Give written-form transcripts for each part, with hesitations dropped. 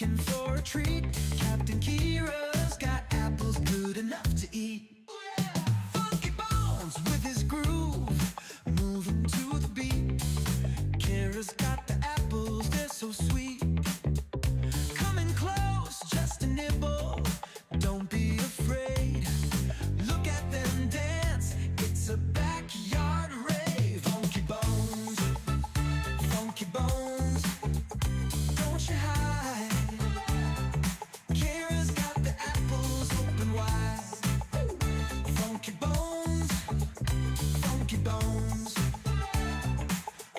looking for a treat. Captain Kira's got apples good enough to eat. Funky Bones with his groove, moving to the beat. Kira's got the apples, they're so sweet. Coming close, just a nibble, don't be afraid. Look at them dance, it's a backyard rave. Funky Bones, Funky Bones, don't you hide. Kira's got the apples open wide. Funky Bones, Funky Bones,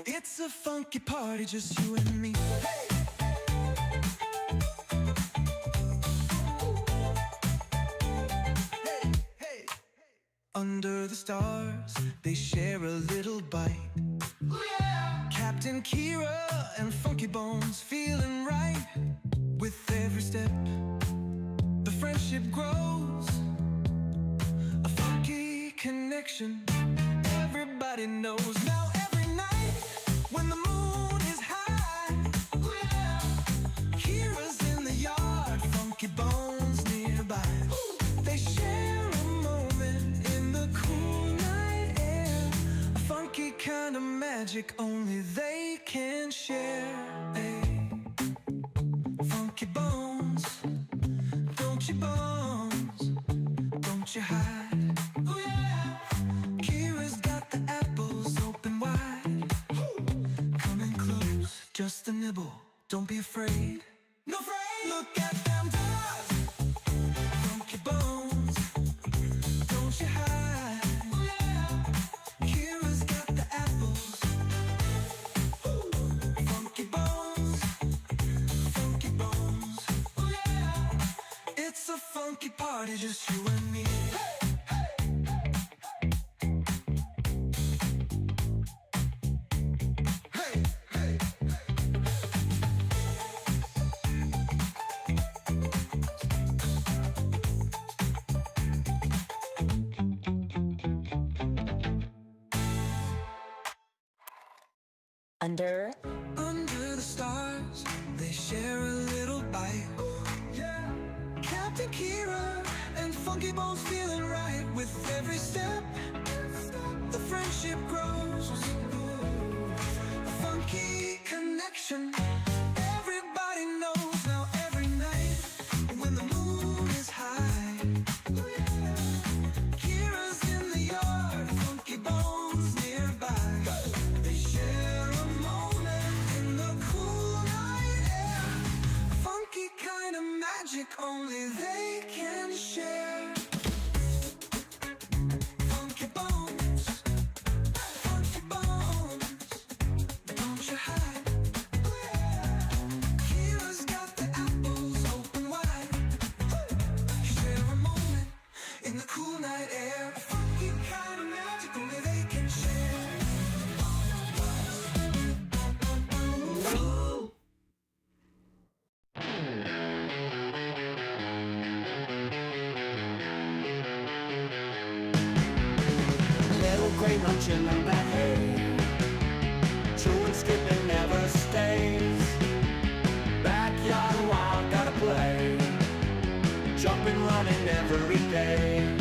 it's a funky party, just you and me. Under the stars, they share a little bite. Captain Kira and Funky Bones feeling right. With every step, the friendship grows. A funky connection, everybody knows. Now every night, when the moon is high, Kira's in the yard, Funky Bones nearby. They share a moment in the cool night air. A funky kind of magic only they can share. Hey, Funky Bones, don't you bones, don't you hide. Oh yeah, Kira's got the apples open wide. Coming close, just a nibble, don't be afraid. No afraid. Look at them dogs, Funky Bones, don't you hide. Oh yeah, Kira's got the apples. Funky Bones, Funky Bones, oh yeah, it's a funky party, just you and me. Hey, hey, Under the stars, they share a little bite. Yeah, Captain Kira and Funky Bones feeling right. With every step, the friendship grows. A funky connection, everybody knows. Now every night, when the moon is high, Kira's in the yard, Funky Bones nearby. They share a moment in the cool night air. Funky kind of magic only they can share. Funky Bones, Funky Bones, don't you hide. Kira's got the apples open wide. Share a moment in the cool night air. Funky kind of magic only they can share. Little gray munching on the hay, chewing, skipping, never stays. Backyard wild, gotta play, jumping, running every day.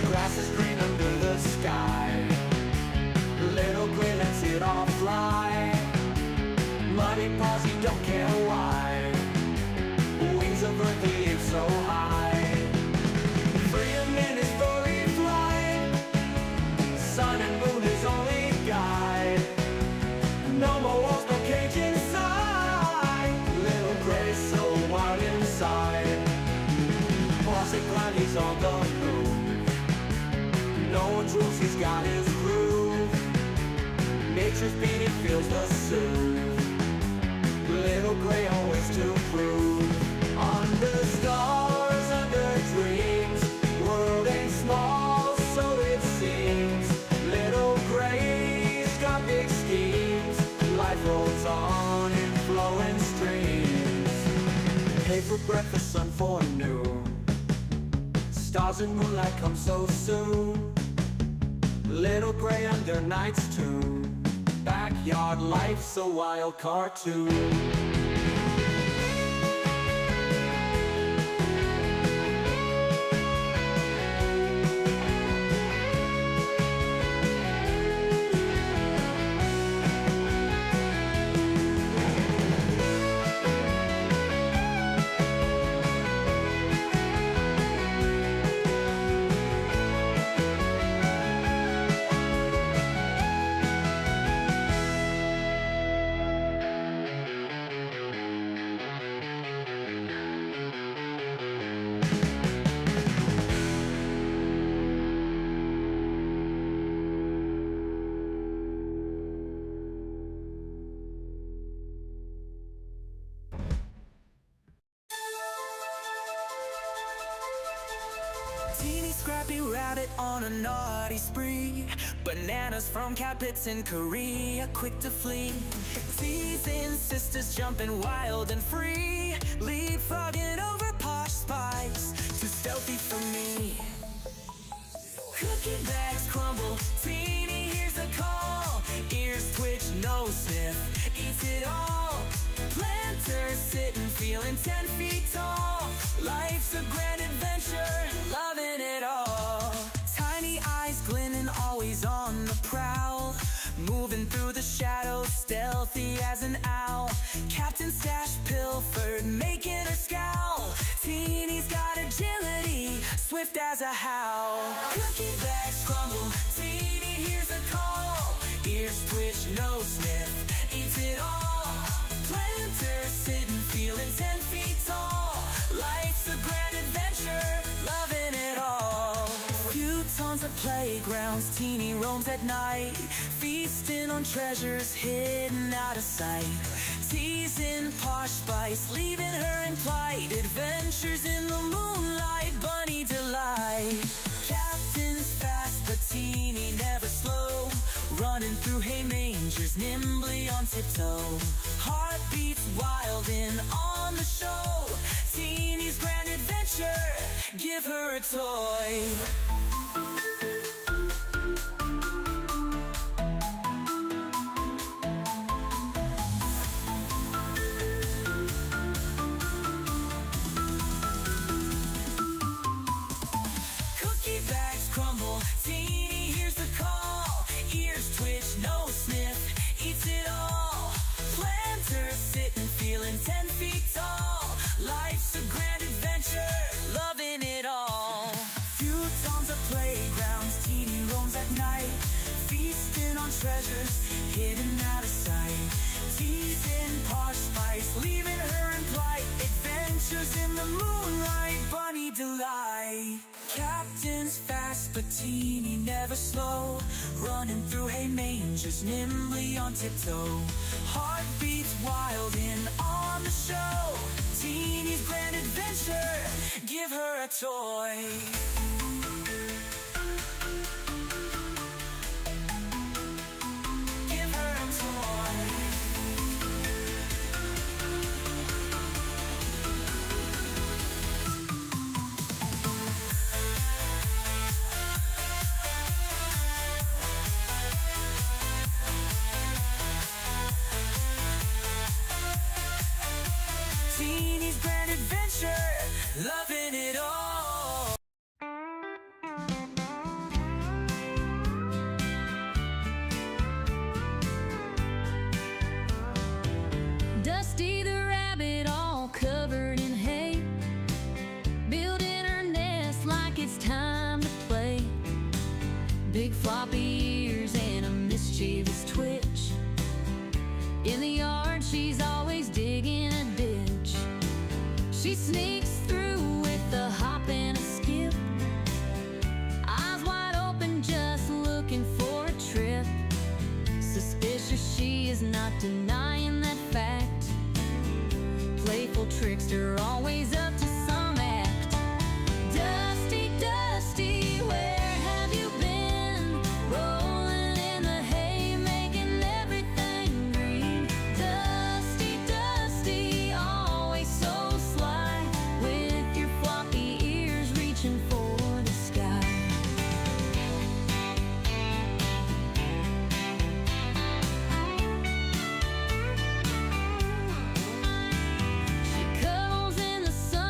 Grass is green under the sky, little gray lets it all fly. Muddy paws, he don't care why, wings of earth, he is so high. Freedom in his furry flight, sun and moon his only guide. No more walls, no cage inside, little gray so wild inside. Bossy clown, he's on the move, no one's rules, he's got his groove. Nature's beat, he feels the soothe, little gray always to prove. Under stars, under dreams, world ain't small, so it seems. Little gray's got big schemes, life rolls on in flowing streams. Hay for breakfast, sun for noon, stars and moonlight come so soon. Little gray under night's tune, backyard life's a wild cartoon. Stripey rabbit on a naughty spree. Bananas from cat pits in Korea, quick to flee. Teasing sisters jumping wild and free. Leapfrogging over Posh spice, too stealthy for me. Cookie bags crumble, teeny hears a call. Ears twitch, nose sniff, eats it all. Planters sitting, feeling 10 feet tall. Life's a grand adventure, loving it all. Tiny eyes glinting, always on the prowl. Moving through the shadows, stealthy as an owl. Captain Stash pilfered, making her scowl. Teeny's got agility, swift as a howl. Cookie bags crumble, teeny hears a call. Ears twitch, nose sniff, eats it all. Planters sitting, feeling 10 feet tall. Life's a grand adventure, loving it all. Few tons of playgrounds, teeny roams at night. Feasting on treasures hidden out of sight. Teasing Posh spice, leaving her in plight. Adventures in the moonlight, bunny delight. Captain's fast but teeny never slow. Running through hay mangers, nimbly on tiptoe. Heartbeats wild and on the show. Teeny's grand adventure, give her a toy. Cookie bags crumble, teeny hears the call. Ears twitch, nose sniff, eats it all. Planters sitting, feeling 10 feet tall. Life's a grand adventure, loving it all. Few tons of playgrounds, teeny roams at night. Feasting on treasures hidden out of sight. Teasing Posh spice, leaving her in plight. Adventures in the moonlight, bunny delight. Captain's fast but teeny never slow. Running through hay mangers, nimbly on tiptoe. Heartbeats wild and on the show. Teeny's grand adventure, give her a toy. Give her a toy. Teeny's grand adventure, loving it all. Dusty the rabbit, all covered in hay, building her nest like it's time to play. Big floppy ears and a mischievous twitch. In the yard, she's always digging a ditch. She sneaks through with a hop and a skip, eyes wide open, just looking for a trip. Suspicious, she is not denying that fact. Playful trickster, always up to some act. Dusty, Dusty, where have you been? Rolling in the hay, making everything green. Dusty, Dusty, always so sly, with your floppy ears reaching for the sky. She cuddles in the sun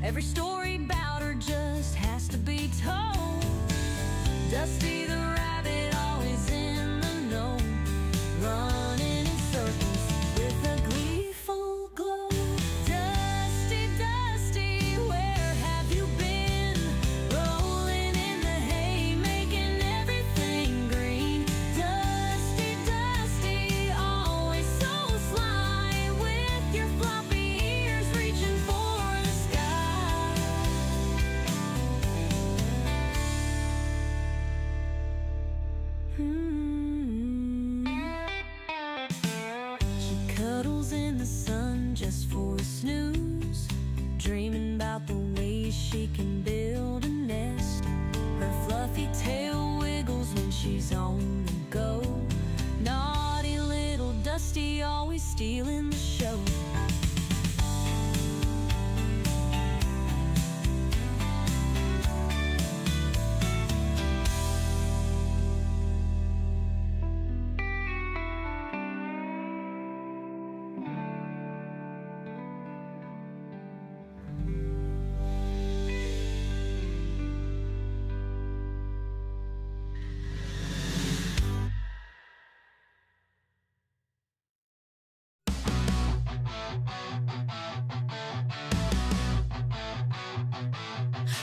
Every story about her just has to be told. Dusty the rabbit, always in the know, running in circles with a gleeful glow. Dusty, Dusty, where have you been? Rolling in the hay, making everything green. Dusty, Dusty, always so sly, with your floppy ears reaching for the sky. She cuddles in the sun just for a snooze, dreaming about the ways she can build a nest. Her fluffy tail wiggles when she's on the go. Naughty little Dusty, always stealing the show.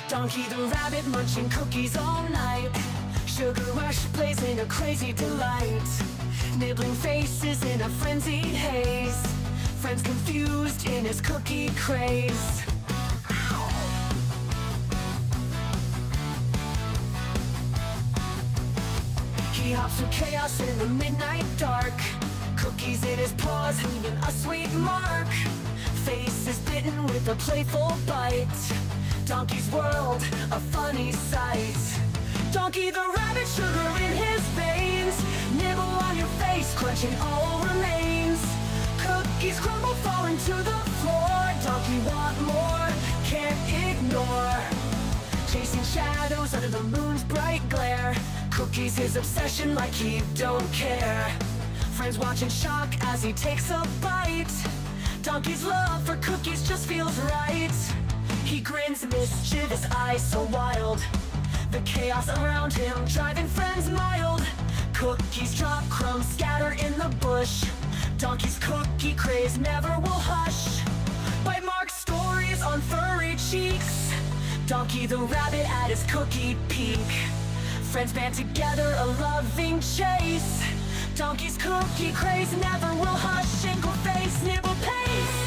Donkey the rabbit munching cookies all night. Sugar rush blazing a crazy delight. Nibbling faces in a frenzied haze. Friends confused in his cookie craze. He hops through chaos in the midnight dark. Cookies in his paws, leaving a sweet mark. Face is bitten with a playful bite. Donkey's world, a funny sight. Donkey the rabbit, sugar in his veins. Nibble on your face, crunching all remains. Cookies crumble, falling to the floor. Donkey want more, can't ignore. Chasing shadows under the moon's bright glare. Cookies his obsession, like he don't care. Friends watch in shock as he takes a bite. Donkey's love for cookies just feels right. He grins, mischievous eyes so wild. The chaos around him driving friends mild. Cookies drop, crumbs scatter in the bush. Donkey's cookie craze never will hush. Bite mark stories on furry cheeks. Donkey the rabbit at his cookie peak. Friends band together, a loving chase. Donkey's cookie craze never will hush. Inkle face, nibble pace.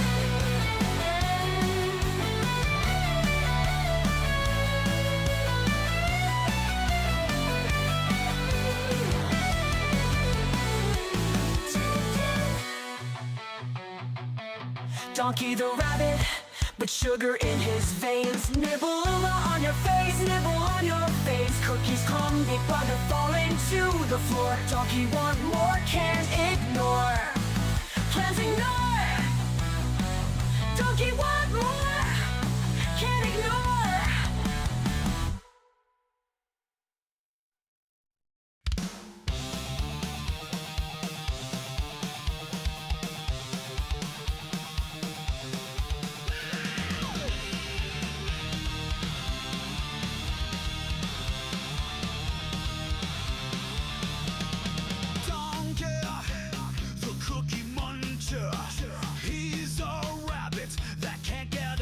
Donkey the rabbit, but sugar in his veins. Nibble on your face, nibble on your face. Cookies come, big bugger falling to the floor. Donkey want more, can't ignore. Plans ignore. Donkey want more, can't ignore. He's a rabbit that can't get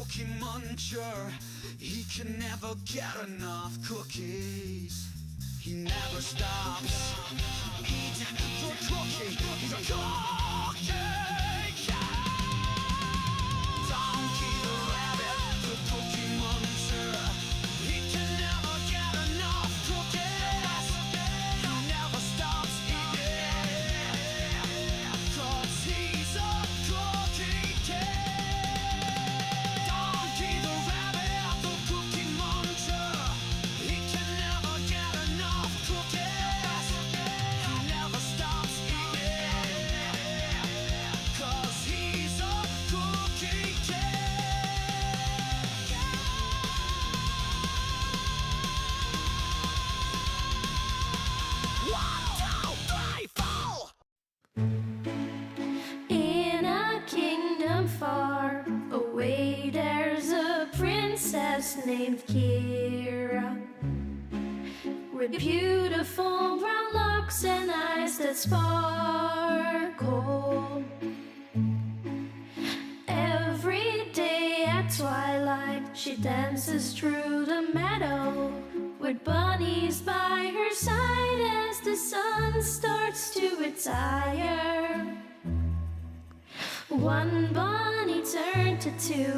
cookie muncher. He can never get enough cookies. He never stops eating the cookie. He's a cookie cat. Donkey the rabbit, the cookie muncher. He can never get enough cookies. He never stops eating, 'cause he's a cookie cat. Donkey the rabbit, the cookie muncher. He can never get enough cookies. He never stops eating, 'cause he's a cookie cat. One, two, three, four. In a kingdom far away, there's a princess named Kira, with beautiful brown locks and eyes that sparkle. Every day at twilight, she dances through the meadow with bunnies by her side as the sun starts to retire. One bunny turned to two,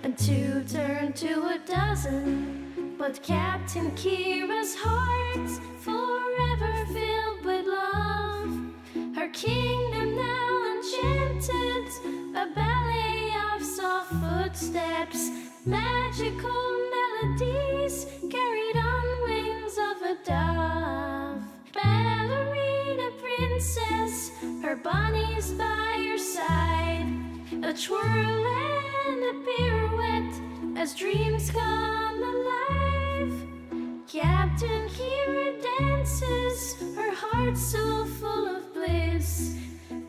and two turned to a dozen. But Captain Kira's heart's forever filled with love. Her kingdom now enchanted, a ballet of soft footsteps, magical melodies carried on wings of a dove. Ballerina princess, her bunnies by her side, a twirl and a pirouette as dreams come alive. Captain Kira dances, her heart so full of bliss,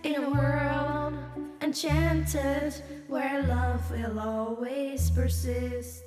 in a world enchanted where love will always persist.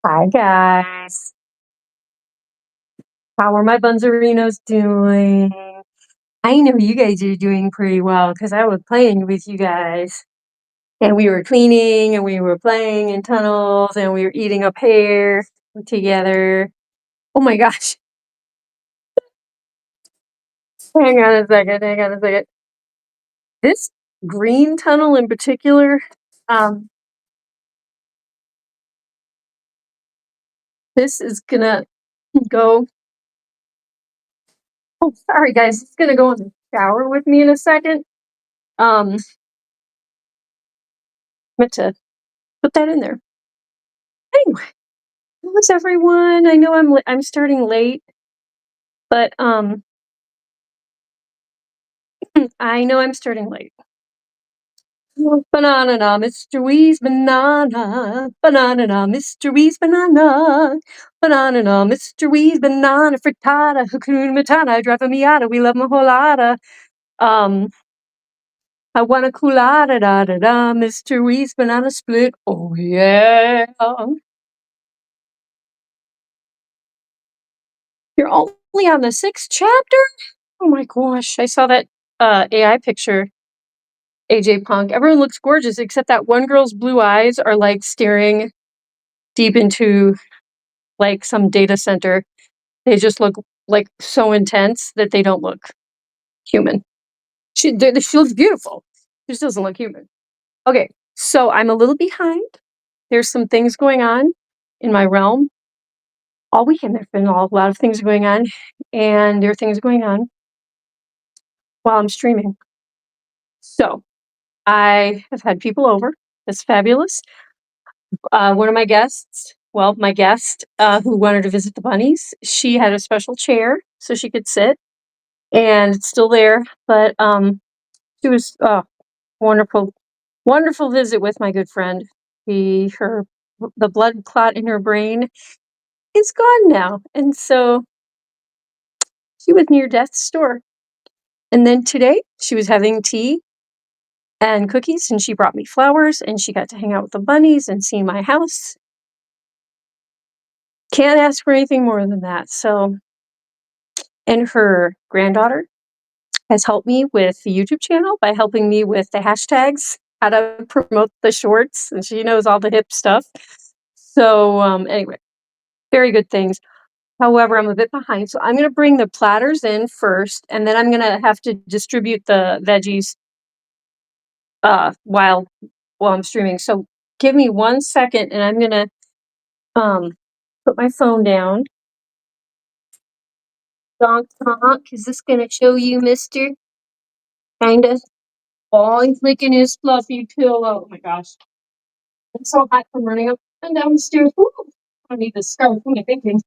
Hi guys. How are my Bunzerinos doing? I know you guys are doing pretty well because I was playing with you guys. And we were cleaning and we were playing in tunnels and we were eating a pear together. Oh my gosh. Hang on a second, hang on a second. This green tunnel in particular, um, this is gonna go. Oh, sorry guys, it's gonna go in the shower with me in a second. Meant to put that in there. Anyway, how's everyone? I know I'm starting late, but I know I'm starting late. Banana, Mr. Wee's banana. Banana, Mr. Wee's banana. Banana, Mr. Wee's banana frittata. Hakuna Matata, driving me out. We love Maholada. Um, I want a colada, da da da. Mr. Wee's banana split. Oh yeah. You're only on the 6th chapter? Oh my gosh, I saw that AI picture. AJ Punk. Everyone looks gorgeous except that one girl's blue eyes are like staring deep into like some data center. They just look like so intense that they don't look human. She looks beautiful. She just doesn't look human. Okay, so I'm a little behind. There's some things going on in my realm. All weekend there've been a lot of things going on, and there are things going on while I'm streaming. So I have had people over. That's fabulous. One of my guests, well, my guest who wanted to visit the bunnies, she had a special chair so she could sit, and it's still there. But she was wonderful, wonderful visit with my good friend. The blood clot in her brain is gone now, and so she was near death's door. And then today she was having tea and cookies, and she brought me flowers, and she got to hang out with the bunnies and see my house. Can't ask for anything more than that. So, and her granddaughter has helped me with the YouTube channel by helping me with the hashtags, how to promote the shorts, and she knows all the hip stuff. So, anyway, very good things. However, I'm a bit behind, so I'm going to bring the platters in first, and then I'm going to have to distribute the veggies while I'm streaming. So, give me 1 second, and I'm going to put my phone down. Donk, donk. Is this going to show you, mister? Kinda. Oh, he's licking his fluffy pillow. Oh my gosh. It's so hot from running up and down the stairs. Woo! I need this scarf. What am I thinking?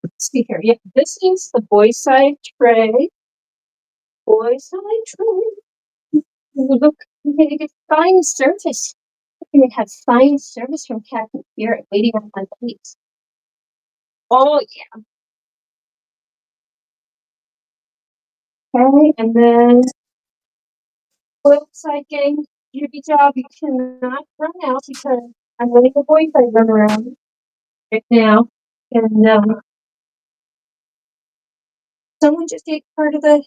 Let's see here. Yeah, this is the boy side tray. Boy side tray. Ooh, look, I'm gonna get fine service. I'm gonna have fine service from Captain Spirit waiting on my plate. Oh yeah. Okay, and then boy side gang, Jibby job, you cannot run out because I'm letting the boy side run around right now. And someone just ate part of the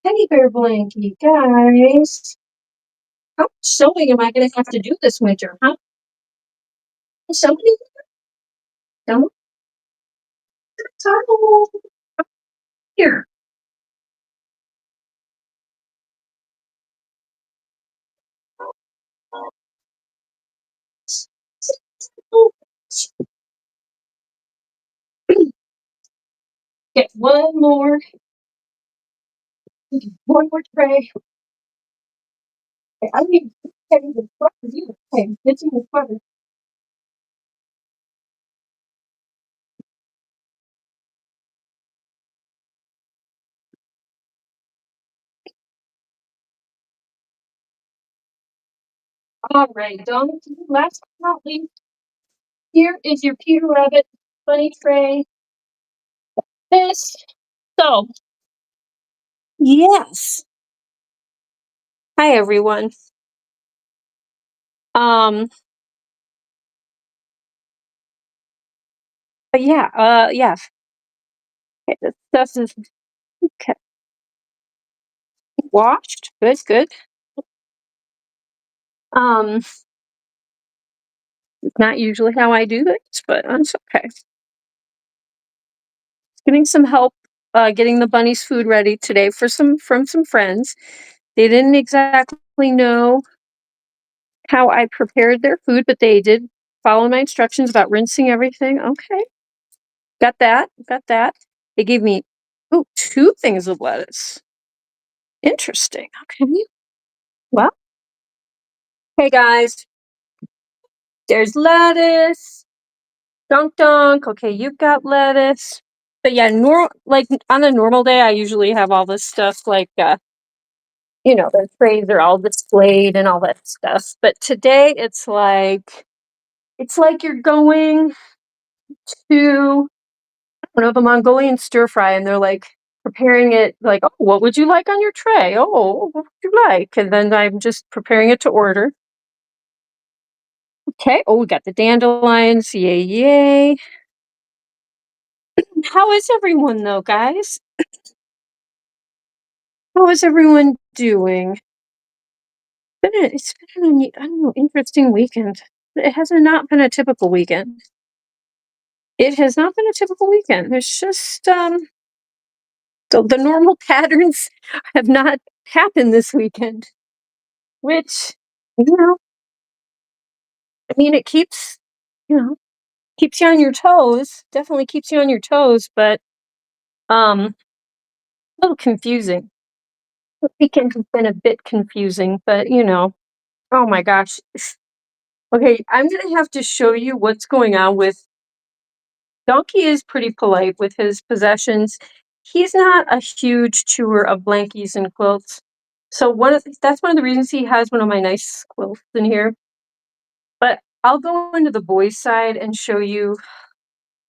teddy bear blankie, guys. How much sewing am I going to have to do this winter, huh? Somebody, someone, towel here. Get one more tray. Okay, I need to teddy the sweater. You okay? It's in the sweater. All right, Donna. Last but not least, here is your Peter Rabbit bunny tray. This So, yes. Hi, everyone. Um, but yeah, yeah. Okay, this stuff is okay. Washed. Good, good. It's not usually how I do this, but it's okay. Getting some help, getting the bunnies' food ready today from some friends. They didn't exactly know how I prepared their food, but they did follow my instructions about rinsing everything. Okay, got that, got that. They gave me two things of lettuce. Interesting. Okay. Well, hey guys, there's lettuce. Dunk dunk. Okay, you've got lettuce. But yeah, like on a normal day, I usually have all this stuff like the trays are all displayed and all that stuff. But today it's like you're going to I don't know the Mongolian stir fry and they're like preparing it like, oh, what would you like on your tray? Oh, what would you like? And then I'm just preparing it to order. Okay. Oh, we got the dandelions. Yay, yay. How is everyone though, guys? How is everyone doing? It's been an I don't know, interesting weekend. It has not been a typical weekend. It has not been a typical weekend. There's just the normal patterns have not happened this weekend, which you know, I mean, it you know keeps you on your toes. Definitely keeps you on your toes, but a little confusing. The weekend has been a bit confusing, but oh my gosh. Okay, I'm gonna have to show you what's going on with Donkey is pretty polite with his possessions. He's not a huge chewer of blankies and quilts. So that's one of the reasons he has one of my nice quilts in here. But I'll go into the boys' side and show you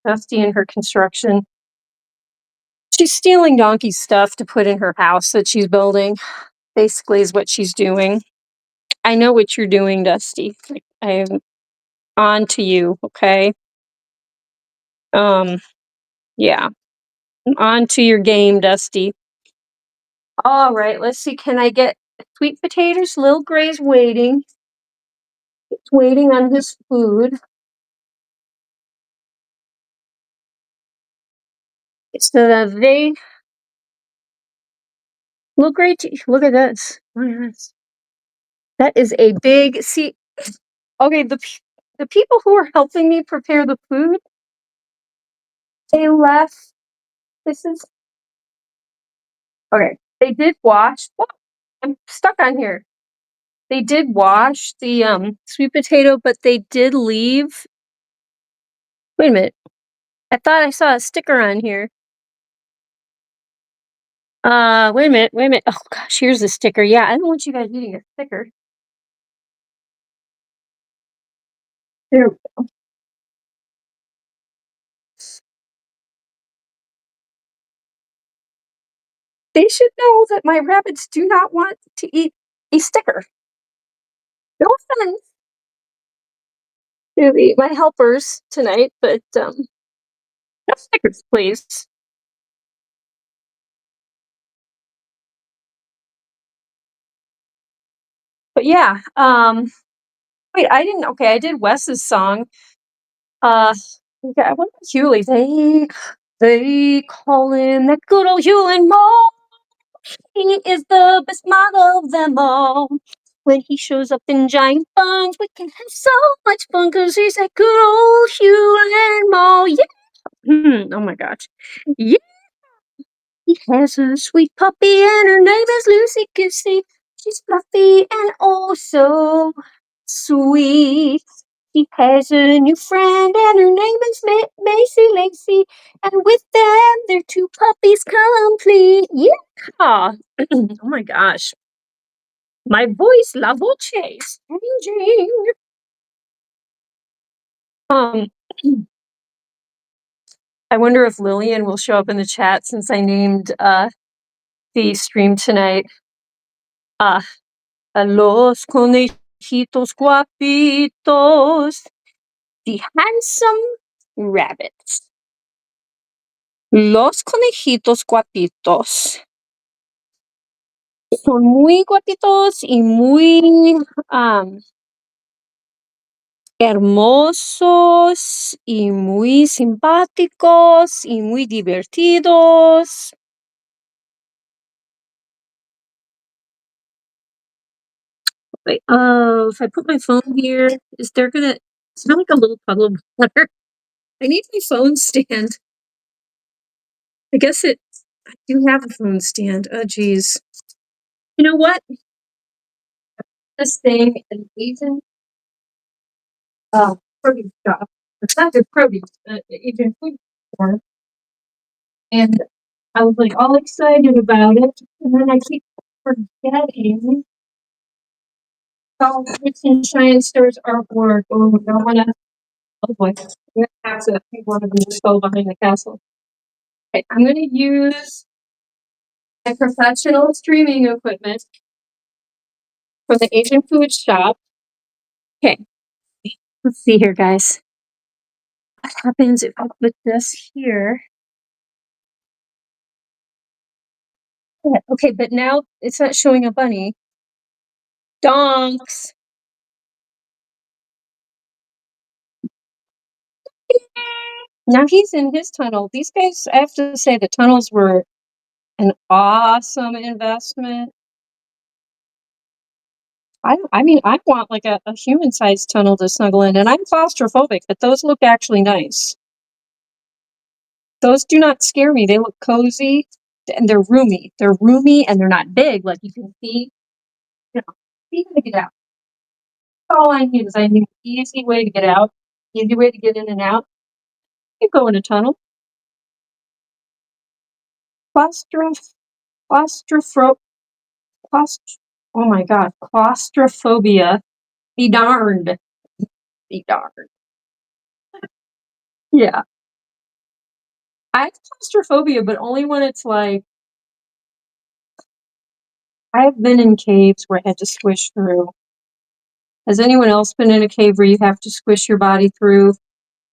Dusty and her construction. She's stealing Donkey's stuff to put in her house that she's building. Basically, is what she's doing. I know what you're doing, Dusty. Like, I am on to you, okay? Um, yeah. On to your game, Dusty. All right, let's see. Can I get sweet potatoes? Lil Gray's waiting. He's waiting on his food. So Lil Gray, look at this. Look at this. That is a big, see, okay, the people who are helping me prepare the food, they left, this is, okay, they did wash, oh, I'm stuck on here. They did wash the sweet potato, but they did leave, wait a minute, I thought I saw a sticker on here. Wait a minute, wait a minute. Oh gosh, here's the sticker. Yeah, I don't want you guys eating a sticker. There we go. They should know that my rabbits do not want to eat a sticker. No offense to my helpers tonight, but no stickers, please. But yeah, wait, I didn't. Okay, I did Wes's song. Okay, I wonder Hewley. They call him that good old Hewlin' Mole. He is the best model of them all. When he shows up in giant buns, we can have so much fun because he's that good old Hewlin' Mole. Yeah. Oh my gosh. Yeah. He has a sweet puppy and her name is Lucy Goosey. She's fluffy and oh so sweet. She has a new friend and her name is Macy Lacey. And with them, they're two puppies complete. Yeah. Oh my gosh. My voice, la voce, is changing. Um, I wonder if Lillian will show up in the chat since I named the stream tonight. Los conejitos guapitos, the handsome rabbits. Los conejitos guapitos son muy guapitos y muy hermosos y muy simpáticos y muy divertidos. Wait, if I put my phone here, is there gonna sound like a little puddle of water? I need my phone stand. I guess I do have a phone stand. Oh, geez. You know what? This thing, an Asian produce shop. It's not just produce, Asian food store. And I was like all excited about it. And then I keep forgetting how Rich and Cheyenne Store's artwork. Oh, we don't want to. Oh boy. We have to be one of them just go behind the castle. Okay, I'm going to use my professional streaming equipment from the Asian food shop. Okay, let's see here, guys. What happens if I put this here? Yeah, okay, but now it's not showing a bunny. Donks. Now he's in his tunnel. These guys, I have to say, the tunnels were an awesome investment. I mean, I want like a human-sized tunnel to snuggle in, and I'm claustrophobic, but those look actually nice. Those do not scare me. They look cozy, and they're roomy. They're roomy, and they're not big, like you can see. You know, easy to get out. All I need is I need an easy way to get out, easy way to get in and out. You go in a tunnel. Oh my god, claustrophobia. Be darned. Be darned. Yeah. I have claustrophobia, but only when it's like I've been in caves where I had to squish through. Has anyone else been in a cave where you have to squish your body through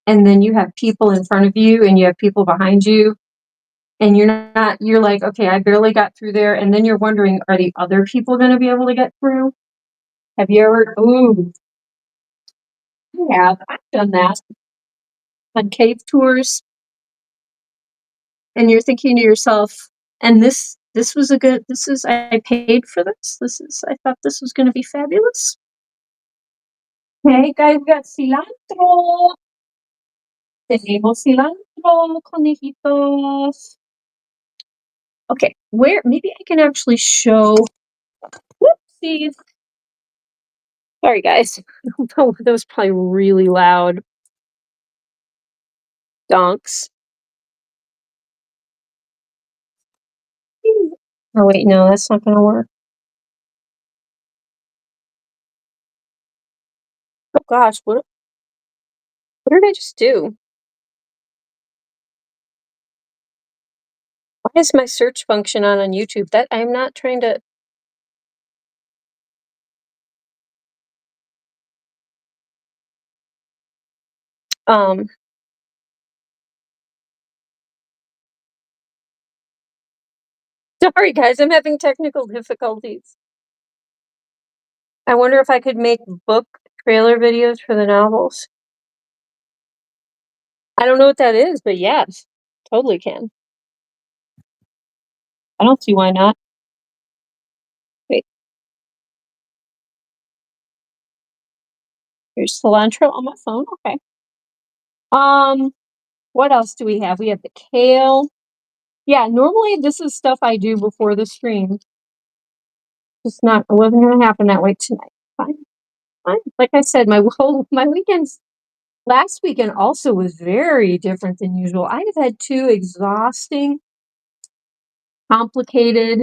and then you have people in front of you and you have people behind you and you're like, okay, I barely got through there, and then you're wondering, are the other people going to be able to get through? Have you ever? Ooh, yeah, I've done that on cave tours, and you're thinking to yourself, and this was a good. This is I paid for this. I thought this was going to be fabulous. Hey guys, we got cilantro. Tenemos cilantro, conejitos. Okay, maybe I can actually show. Whoopsies. Sorry, guys. That was probably really loud. Donks. Oh wait, no, that's not gonna work. Oh gosh, what did I just do? Why is my search function on YouTube? That I'm not trying to. Sorry guys, I'm having technical difficulties. I wonder if I could make book trailer videos for the novels. I don't know what that is, but yes, totally can. I don't see why not. Wait. Here's cilantro on my phone. Okay. What else do we have? We have the kale. Yeah, normally this is stuff I do before the stream. It wasn't gonna happen that way tonight. Fine. Like I said, my weekends last weekend also was very different than usual. I have had 2 exhausting, complicated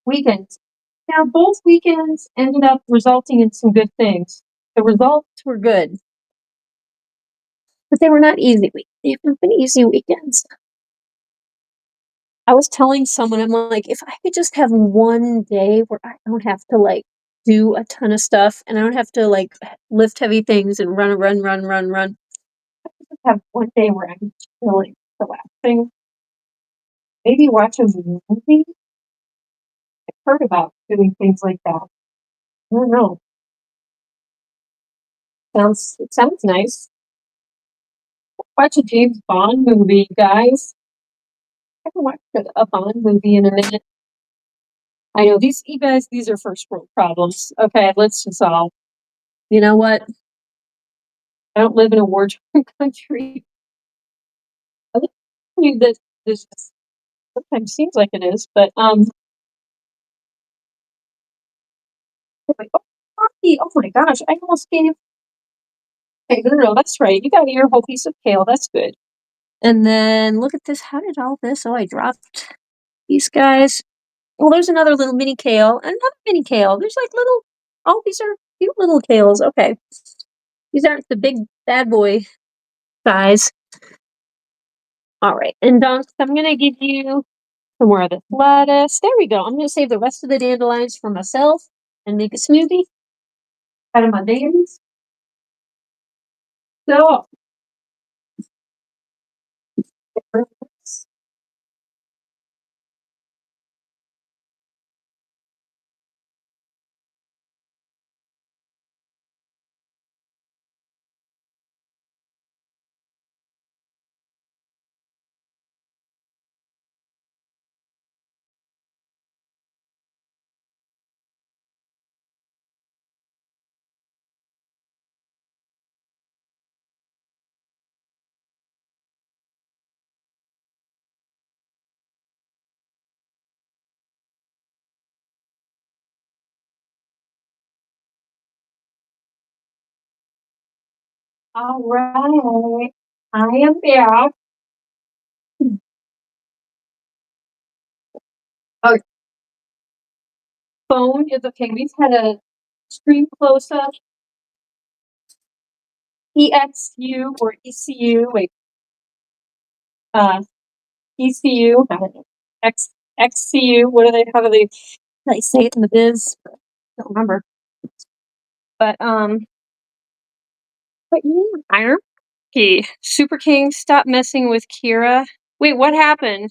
weekends. Now, both weekends ended up resulting in some good things. The results were good. But they were not easy weeks. They haven't been easy weekends. I was telling someone, I'm like, if I could just have one day where I don't have to like do a ton of stuff and I don't have to like lift heavy things and run. Have one day where I'm really relaxing. Maybe watch a movie. I've heard about doing things like that. I don't know. It sounds nice. Watch a James Bond movie, guys. I haven't watched a Bond movie in a minute. I know you guys, these are first world problems. Okay, let's just all, you know what? I don't live in a war-torn country. I think that this sometimes seems like it is, but oh, coffee. Oh my gosh, I almost gave. Okay, no, that's right. You got your whole piece of kale. That's good. And then look at this. How did all this? Oh, I dropped these guys. Well, there's another little mini kale, another mini kale. There's like little. Oh, these are cute little kales. Okay, these aren't the big bad boy size. All right, and I'm gonna give you some more of this lettuce. There we go. I'm gonna save the rest of the dandelions for myself and make a smoothie out of my berries. So, all right, I am back. Oh, phone is okay. We've had a screen close up. EXU or ECU. Wait, uh, ECU. I don't know. XCU. What are they? How do they say it in the biz? I don't remember. But but yeah, Iron Key. Super King, stop messing with Kira. Wait, what happened?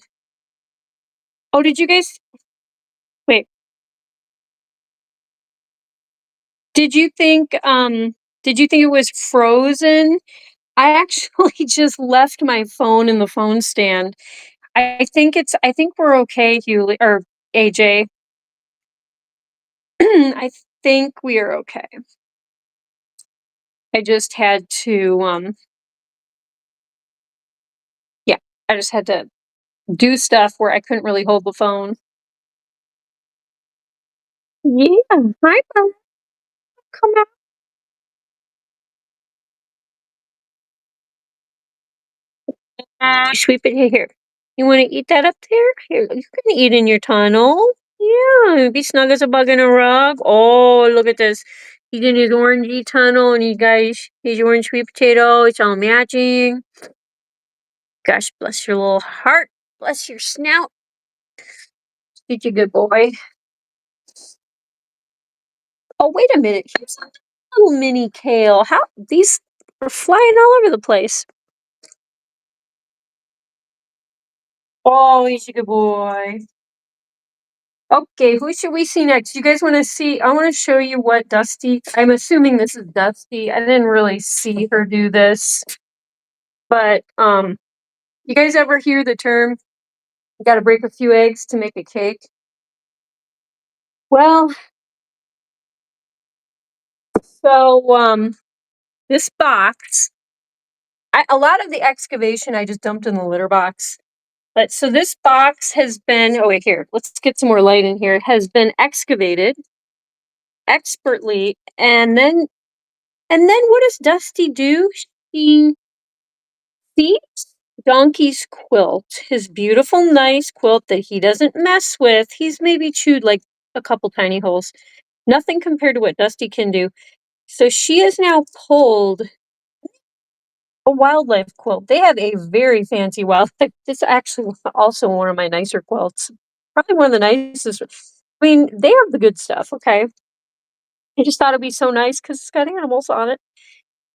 Oh, did you guys wait? Did you think it was frozen? I actually just left my phone in the phone stand. I think we're okay, Hughley or AJ. I think we are okay. I just had to yeah, I just had to do stuff where I couldn't really hold the phone. Yeah, hi, Mom. Come out. Sweep it here. You want to eat that up there? Here, you can eat in your tunnel. Yeah, be snug as a bug in a rug. Oh, look at this. He's in his orangey tunnel, and you guys, his orange sweet potato. It's all matching. Gosh, bless your little heart. Bless your snout. Such a good boy. Oh, wait a minute. Here's a little mini kale. How these are flying all over the place. Oh, he's a good boy. Okay, who should we see next? You guys want to see? I want to show you what Dusty. I'm assuming this is Dusty. I didn't really see her do this, but you guys ever hear the term? You got to break a few eggs to make a cake. Well, so this box. A lot of the excavation I just dumped in the litter box. But so this box has been, oh wait, here, let's get some more light in here. It has been excavated expertly, and then what does Dusty do? She seats Donkey's quilt, his beautiful, nice quilt that he doesn't mess with. He's maybe chewed like a couple tiny holes. Nothing compared to what Dusty can do. So she has now pulled A wildlife quilt. They have a very fancy wildlife. It's actually also one of my nicer quilts. Probably one of the nicest. I mean, they have the good stuff, okay? I just thought it'd be so nice because it's got animals on it.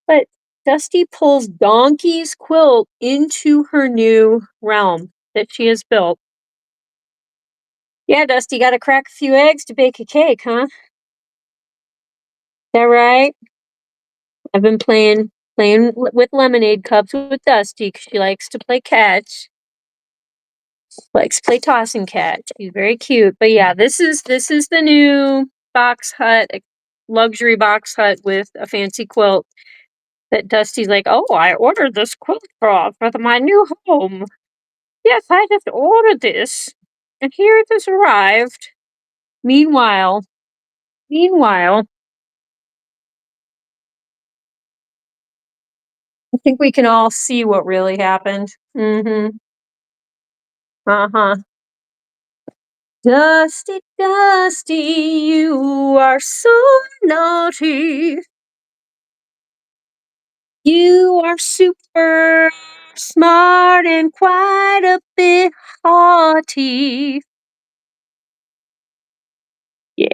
But Dusty pulls Donkey's quilt into her new realm that she has built. Yeah, Dusty, gotta crack a few eggs to bake a cake, huh? That right? I've been with lemonade cups with Dusty because she likes to play catch. Likes to play toss and catch. She's very cute. But yeah, this is the new box hut, a luxury box hut with a fancy quilt that Dusty's like, oh, I ordered this quilt for my new home. Yes, I just ordered this. And here it has arrived. Meanwhile, I think we can all see what really happened. Mm-hmm. Uh-huh. Dusty, Dusty, you are so naughty. You are super smart and quite a bit haughty. Yeah,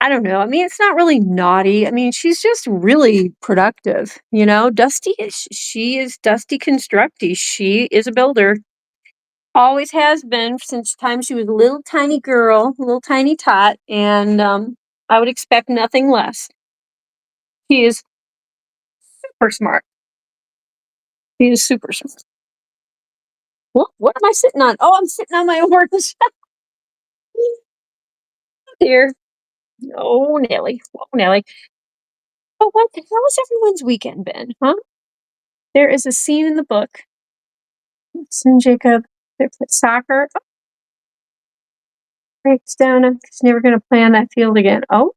I don't know. I mean, it's not really naughty. I mean, she's just really productive. She is Dusty Constructy. She is a builder. Always has been since the time she was a little tiny girl, a little tiny tot, and I would expect nothing less. She is super smart. She is super smart. What am I sitting on? Oh, I'm sitting on my orange. Dear. Oh, Nelly. Oh, Nelly. But what the hell has everyone's weekend been, huh? There is a scene in the book. Son Jacob, they play soccer. Oh, breaks down and he's never going to play on that field again. Oh,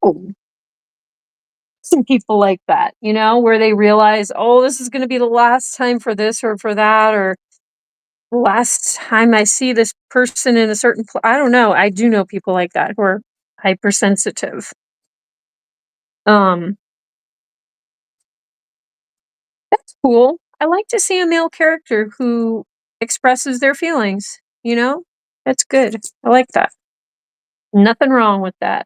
some people like that, where they realize, oh, this is going to be the last time for this or for that, or the last time I see this person in a certain place. I don't know. I do know people like that who are hypersensitive. Um, That's cool. I like to see a male character who expresses their feelings, That's good. I like that. Nothing wrong with that.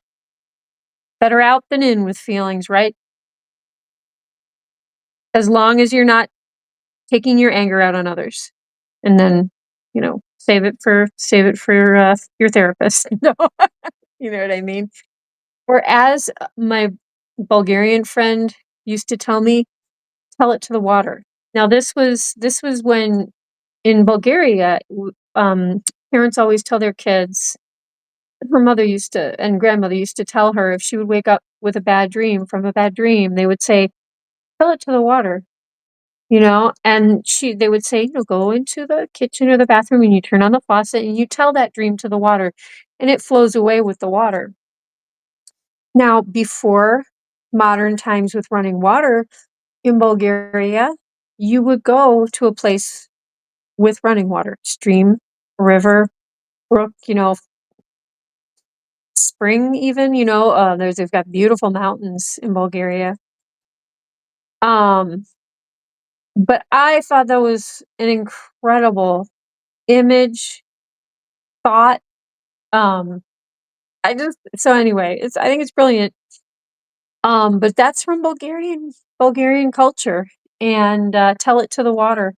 Better out than in with feelings, right? As long as you're not taking your anger out on others. And then, save it for your therapist. No. You know what I mean? Or as my Bulgarian friend used to tell me, tell it to the water. Now this was when in Bulgaria, parents always tell their kids. Her mother used to, and grandmother used to tell her if she would wake up with a bad dream from a bad dream, they would say, "Tell it to the water," and they would say, "Go into the kitchen or the bathroom and you turn on the faucet and you tell that dream to the water, and it flows away with the water." Now, before modern times with running water in Bulgaria, you would go to a place with running water, stream, river, brook, spring even, they've got beautiful mountains in Bulgaria. Um, but I thought that was an incredible image, thought. Um, so anyway, I think it's brilliant. But that's from Bulgarian culture, and tell it to the water.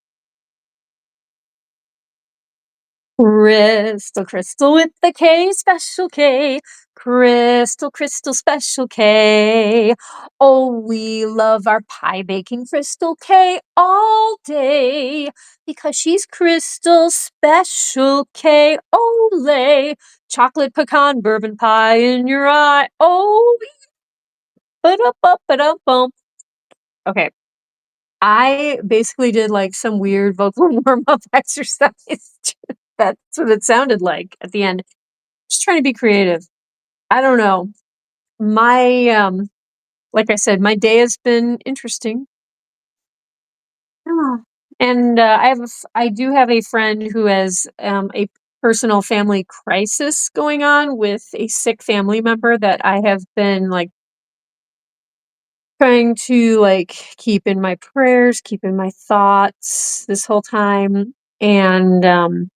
Crystal, crystal with the K, special K. Crystal, crystal, special K. Oh, we love our pie baking Crystal K all day because she's crystal special K. Olay. Chocolate pecan bourbon pie in your eye. Oh, ba-da-ba-ba-da-bum. Okay. I basically did like some weird vocal warm-up exercise. That's what it sounded like at the end. Just trying to be creative. I don't know. My like I said, my day has been interesting. Ah. And I do have a friend who has a personal family crisis going on with a sick family member that I have been like trying to like keep in my prayers, keep in my thoughts this whole time. And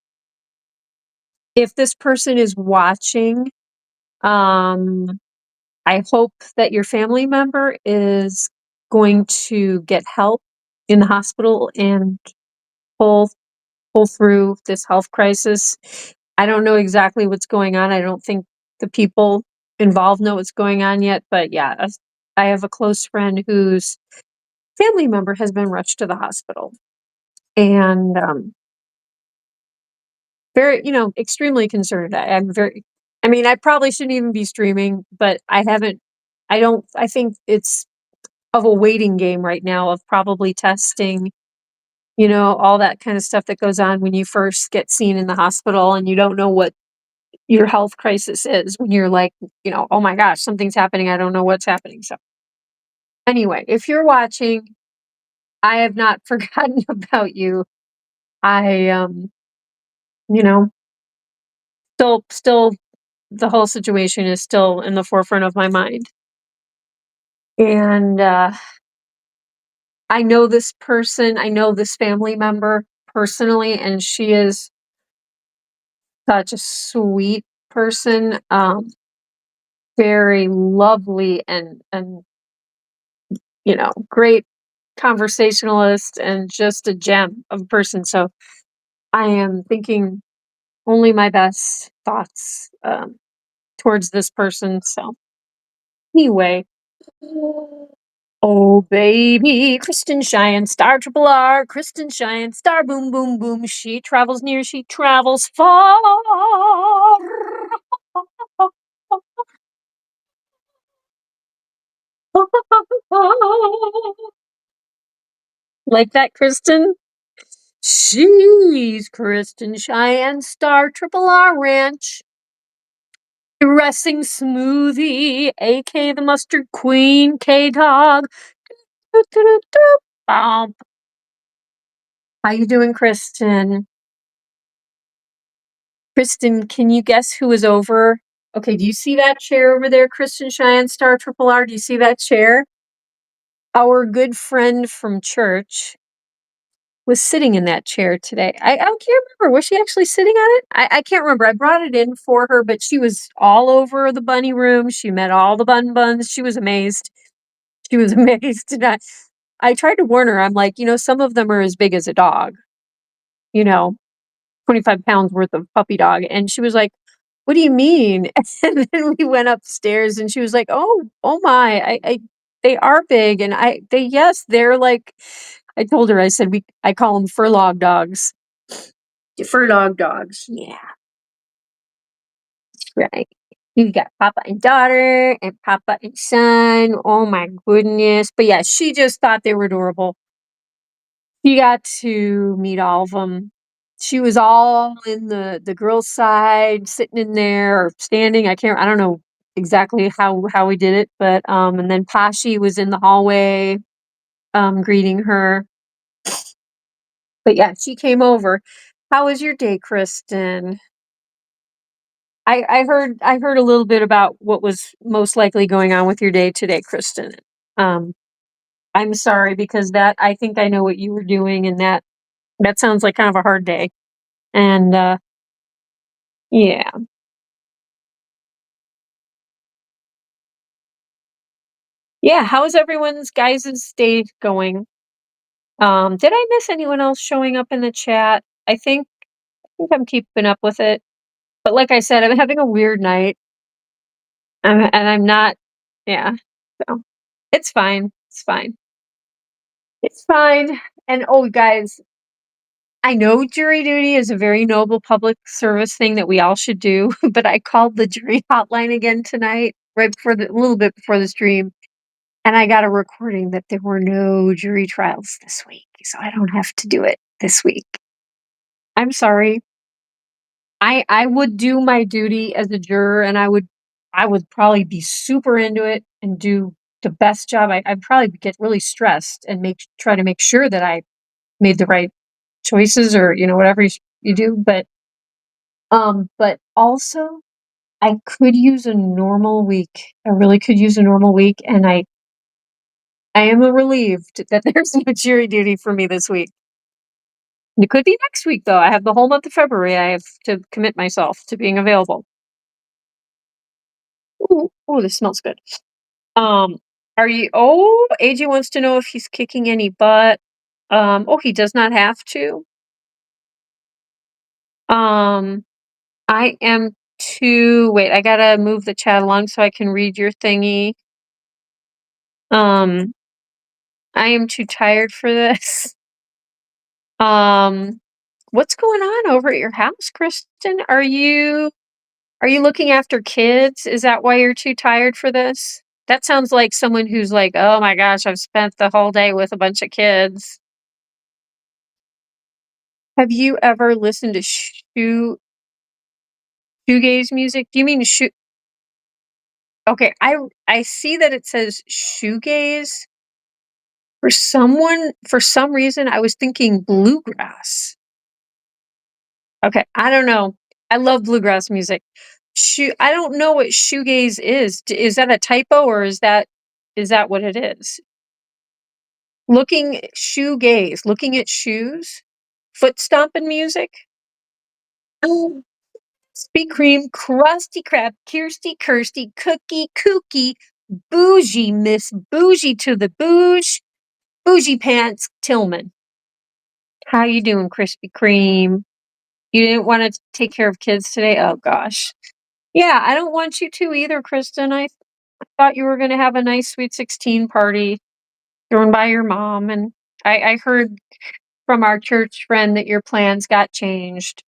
if this person is watching, um, I hope that your family member is going to get help in the hospital and pull pull through this health crisis. I don't know exactly what's going on. I don't think the people involved know what's going on yet, but yeah, I have a close friend whose family member has been rushed to the hospital, and very, extremely concerned. I'm very. I mean, I probably shouldn't even be streaming, but I haven't. I don't. I think it's of a waiting game right now of probably testing, all that kind of stuff that goes on when you first get seen in the hospital and you don't know what your health crisis is when you're like, oh my gosh, something's happening. I don't know what's happening. So, anyway, if you're watching, I have not forgotten about you. I, you know, still, the whole situation is still in the forefront of my mind. And I know this person, I know this family member personally, and she is such a sweet person, very lovely and great conversationalist and just a gem of a person. So I am thinking only my best thoughts towards this person. So anyway, oh baby, Kristen Cheyenne, star triple R, Kristen Cheyenne, star boom boom boom. She travels near, she travels far. Like that, Kristen? She's Kristen Cheyenne, star triple R Ranch. Dressing smoothie, AK the mustard queen, K dog. How you doing, Kristen? Kristen, can you guess who is over? Okay, do you see that chair over there, Kristen Cheyenne, star triple R? Do you see that chair? Our good friend from church was sitting in that chair today. I can't remember. Was she actually sitting on it? I can't remember. I brought it in for her, but she was all over the bunny room. She met all the buns. She was amazed. She was amazed. And I tried to warn her. I'm like, some of them are as big as a dog, you know, 25 pounds worth of puppy dog. And she was like, what do you mean? And then we went upstairs and she was like, oh my, they are big. And yes, they're like, I told her, I said, I call them fur log dogs. Fur dog dogs. Yeah, right. You got Papa and daughter and Papa and son. Oh my goodness. But yeah, she just thought they were adorable. She got to meet all of them. She was all in the girls' side, sitting in there or standing. I don't know exactly how we did it, but and then Poshy was in the hallway, greeting her. But yeah, she came over. How was your day, Kristen? I heard a little bit about what was most likely going on with your day today, Kristen. Um, I'm sorry because I think I know what you were doing, and that sounds like kind of a hard day. And yeah, yeah. How is everyone's guys' day going? Did I miss anyone else showing up in the chat? I think I'm keeping up with it. But like I said, I'm having a weird night, and I'm not. Yeah, so it's fine. It's fine. It's fine. And oh, guys, I know jury duty is a very noble public service thing that we all should do, but I called the jury hotline again tonight, right before a little bit before the stream, and I got a recording that there were no jury trials this week, so I don't have to do it this week. I'm sorry. I would do my duty as a juror, and I would probably be super into it and do the best job. I'd probably get really stressed and try to make sure that I made the right choices or whatever you do. But also I could use a normal week. I really could use a normal week, and I am relieved that there's no jury duty for me this week. It could be next week, though. I have the whole month of February. I have to commit myself to being available. Ooh, this smells good. Um, are you? Oh, AJ wants to know if he's kicking any butt. Oh, he does not have to. I am too. Wait, I gotta move the chat along so I can read your thingy. I am too tired for this. What's going on over at your house, Kristen? Are you looking after kids? Is that why you're too tired for this? That sounds like someone who's like, "Oh my gosh, I've spent the whole day with a bunch of kids." Have you ever listened to shoegaze music? Do you mean shoe? Okay, I see that it says shoegaze. For some reason, I was thinking bluegrass. Okay, I don't know. I love bluegrass music. I don't know what shoegaze is. Is that a typo or is that what it is? Shoegaze, looking at shoes, foot stomping music. Oh, Speak cream, crusty crab, Kirsty, Kirsty, cookie, kooky, bougie, Miss Bougie to the bougie pants, Tillman. How you doing, Krispy Kreme? You didn't want to take care of kids today? Oh gosh. Yeah, I don't want you to either, Kristen. I thought you were going to have a nice sweet 16 party thrown by your mom, and I heard from our church friend that your plans got changed.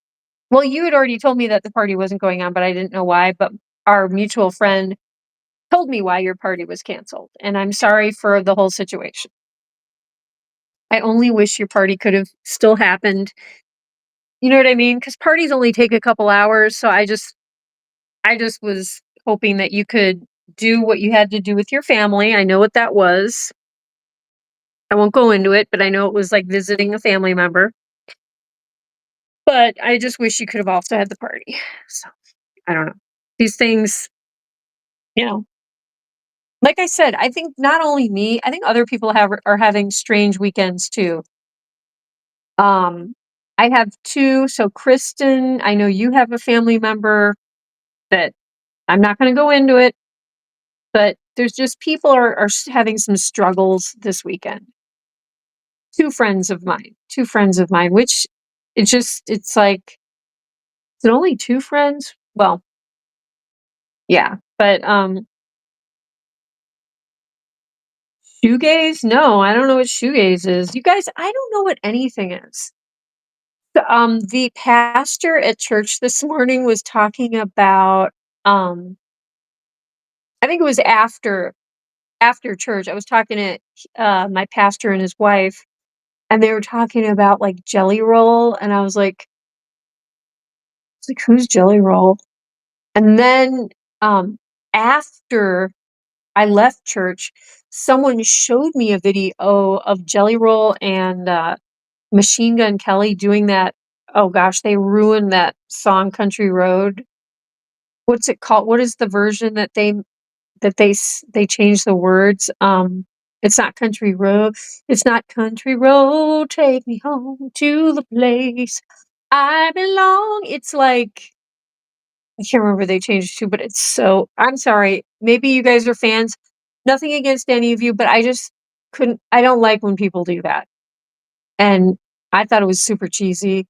Well, you had already told me that the party wasn't going on, but I didn't know why. But our mutual friend told me why your party was canceled, and I'm sorry for the whole situation. I only wish your party could have still happened. You know what I mean? Because parties only take a couple hours, so I just was hoping that you could do what you had to do with your family. I know what that was. I won't go into it, but I know it was like visiting a family member. But I just wish you could have also had the party. So I don't know. These things, you know, like I said, I think not only me, I think other people are having strange weekends too. Um, I have two. So Kristen, I know you have a family member that I'm not going to go into it, but there's just people are having some struggles this weekend. Two friends of mine, which it's like, is it only two friends? Well, yeah, but shoegaze? No, I don't know what shoegaze is. You guys, I don't know what anything is. The pastor at church this morning was talking about, I think it was after church. I was talking to my pastor and his wife, and they were talking about like Jelly Roll, and I was like, who's Jelly Roll? And then after I left church, someone showed me a video of Jelly Roll and Machine Gun Kelly doing that. Oh gosh, they ruined that song Country Road. What's it called? What is the version that they changed the words? It's not Country Road. It's not Country Road. Take me home to the place I belong. It's like I can't remember they changed it to, but it's so. I'm sorry. Maybe you guys are fans. Nothing against any of you, but I just couldn't. I don't like when people do that, and I thought it was super cheesy.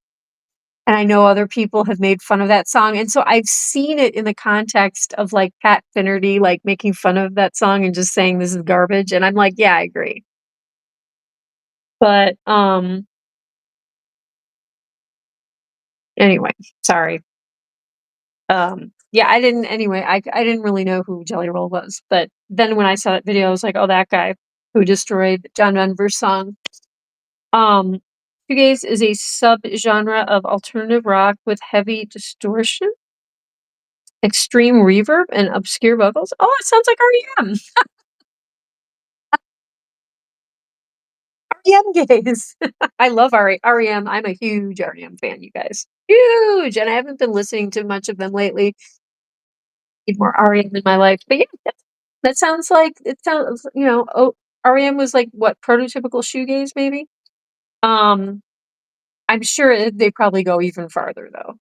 And I know other people have made fun of that song, and so I've seen it in the context of, like, Pat Finnerty, like, making fun of that song and just saying this is garbage, and I'm like, "Yeah, I agree." But, anyway, sorry. Yeah, I didn't really know who Jelly Roll was, but then when I saw that video, I was like, "Oh, that guy who destroyed John Denver's song." Um, Shoegaze is a subgenre of alternative rock with heavy distortion, extreme reverb, and obscure vocals. Oh, it sounds like REM. REM gaze. I love REM. I'm a huge REM fan, you guys. Huge. And I haven't been listening to much of them lately. Need more REM in my life. But yeah, that sounds like it sounds, REM was like what, prototypical shoegaze maybe? Um, I'm sure they probably go even farther though.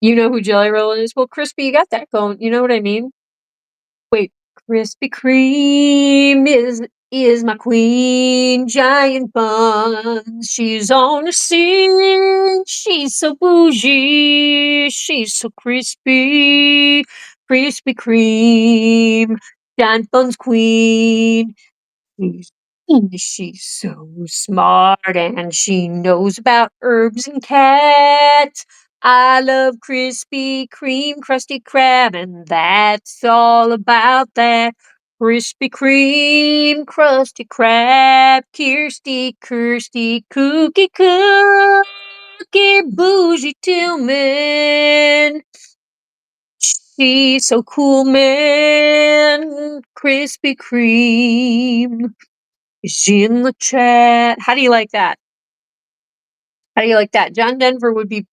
You know who Jelly Roll is? Well, Crispy, you got that going. You know what I mean? Wait, Krispy Kreme is my queen, giant buns. She's on the scene. She's so bougie. She's so crispy. Krispy Kreme, giant buns queen. She's she's so smart and she knows about herbs and cats. I love Krispy Kreme, Krusty Krab, and that's all about that. Krispy Kreme, Krusty Krab, Kirsty, Cookie, Bougie Tillman. She's so cool, man. Krispy Kreme. Is she in the chat? How do you like that? How do you like that? John Denver would be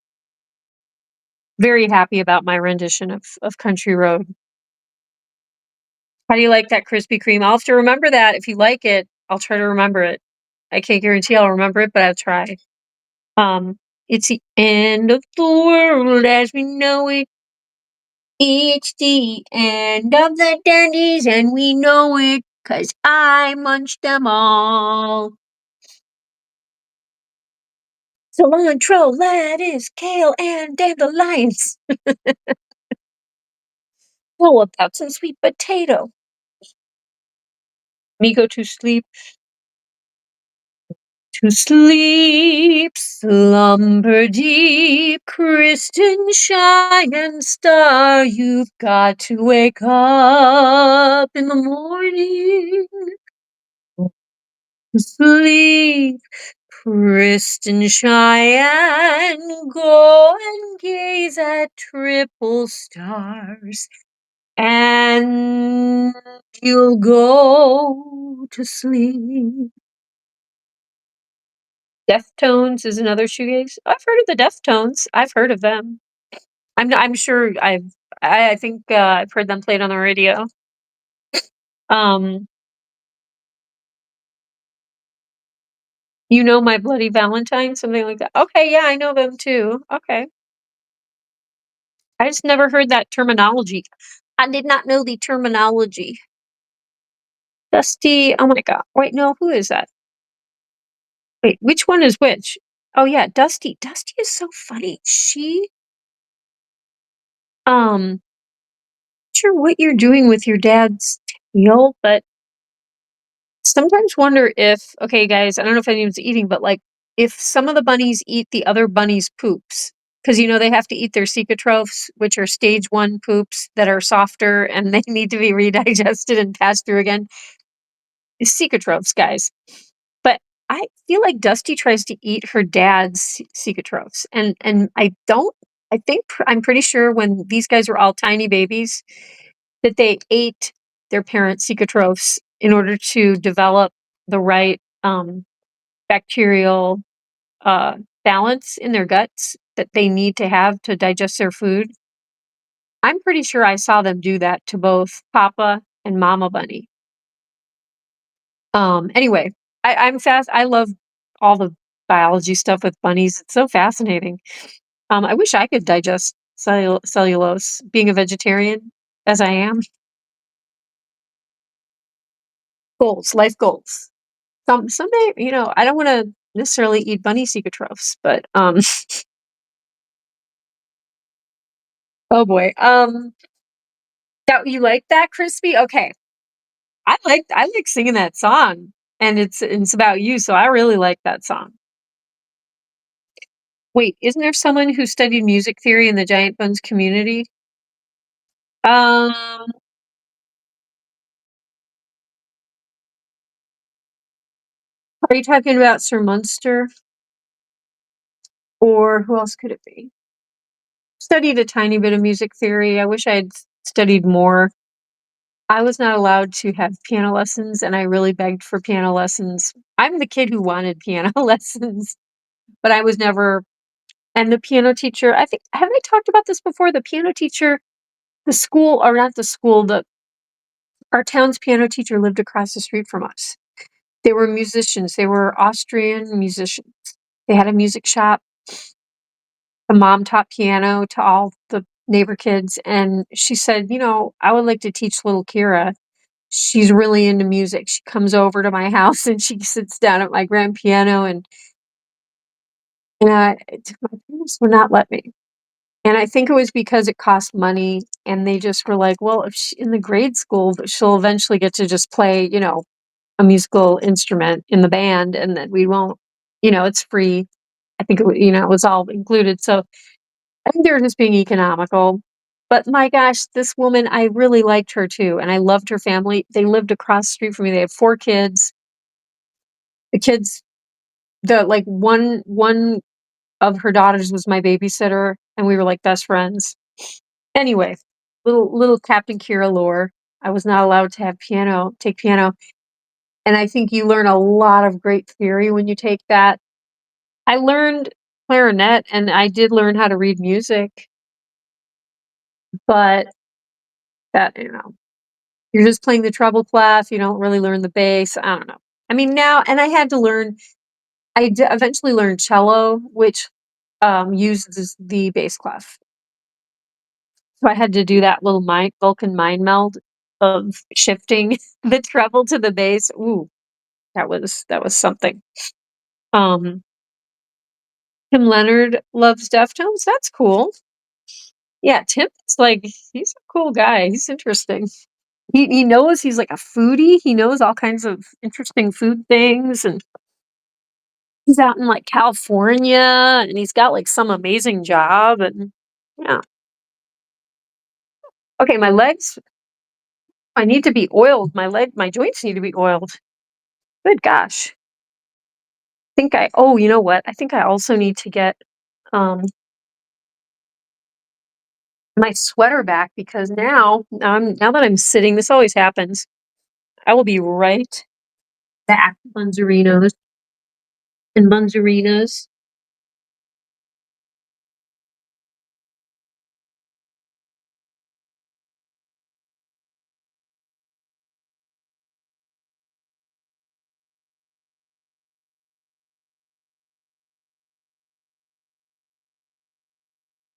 very happy about my rendition of Country Road. How do you like that, Krispy Kreme? I'll have to remember that. If you like it, I'll try to remember it. I can't guarantee I'll remember it, but I'll try. It's the end of the world as we know it. It's the end of the dandies, and we know it, 'cause I munched them all. Cilantro, lettuce, kale, and dandelions. How about some sweet potato? Me go to sleep, slumber deep, Kristen, Cheyenne star. You've got to wake up in the morning to sleep. Kristen, Cheyenne, go and gaze at triple stars, and you'll go to sleep. Deftones is another shoegaze. I've heard of the Deftones. I've heard of them. I'm sure I think I've heard them played on the radio. Um, you know My Bloody Valentine, something like that. Okay, yeah, I know them too. Okay. I just never heard that terminology. I did not know the terminology. Dusty, oh my god. Wait, no, who is that? Wait, which one is which? Oh yeah, Dusty. Dusty is so funny. She sure what you're doing with your dad's tail, but sometimes wonder if, okay, guys, I don't know if anyone's eating, but like if some of the bunnies eat the other bunnies' poops, because you know they have to eat their cecotrophs, which are stage 1 poops that are softer and they need to be redigested and passed through again. Cecotrophs, guys. But I feel like Dusty tries to eat her dad's cecotrophs, and I think I'm pretty sure when these guys were all tiny babies that they ate their parents' cecotrophs in order to develop the right bacterial balance in their guts that they need to have to digest their food. I'm pretty sure I saw them do that to both Papa and Mama Bunny. Anyway, I'm fast. I love all the biology stuff with bunnies. It's so fascinating. I wish I could digest cellulose, being a vegetarian as I am. Goals, life goals. Someday, you know, I don't want to necessarily eat bunny cecotrophs, but oh boy. That you like that, Crispy? Okay. I like singing that song, and it's about you, so I really like that song. Wait, isn't there someone who studied music theory in the Giant Buns community? Are you talking about Sir Munster? Or who else could it be? Studied a tiny bit of music theory. I wish I had studied more. I was not allowed to have piano lessons, and I really begged for piano lessons. I'm the kid who wanted piano lessons, but I was never. And the piano teacher, I think, have I talked about this before? The piano teacher, the school, or not the school, Our town's piano teacher lived across the street from us. They were musicians. They were Austrian musicians. They had a music shop. The mom taught piano to all the neighbor kids, and she said, "You know, I would like to teach little Kira. She's really into music. She comes over to my house and she sits down at my grand piano, and my parents would not let me. And I think it was because it cost money, and they just were like, well, if she, in the grade school, she'll eventually get to just play, you know, a musical instrument in the band, and then we won't, you know, it's free. I think you know, it was all included. So I think they were just being economical. But my gosh, this woman, I really liked her too, and I loved her family. They lived across the street from me. They had 4 kids. The kids, the like one of her daughters was my babysitter, and we were like best friends. Anyway, little Captain Kira lore. I was not allowed to have take piano, and I think you learn a lot of great theory when you take that. I learned clarinet, and I did learn how to read music, but that, you know, you're just playing the treble clef, you don't really learn the bass. I don't know. I mean, now, and I had to learn. Eventually learned cello, which uses the bass clef. So I had to do that little Vulcan mind meld of shifting the treble to the bass. Ooh, that was something. Um, Tim Leonard loves Deftones. That's cool. Yeah, Tim's like he's a cool guy. He's interesting. He knows he's like a foodie. He knows all kinds of interesting food things, and he's out in like California, and he's got like some amazing job, and yeah. Okay, my legs. I need to be oiled. My joints need to be oiled. Good gosh. You know what? I think I also need to get um my sweater back because now that I'm sitting, this always happens. I will be right back, Bunzerinos and Bunzerinas.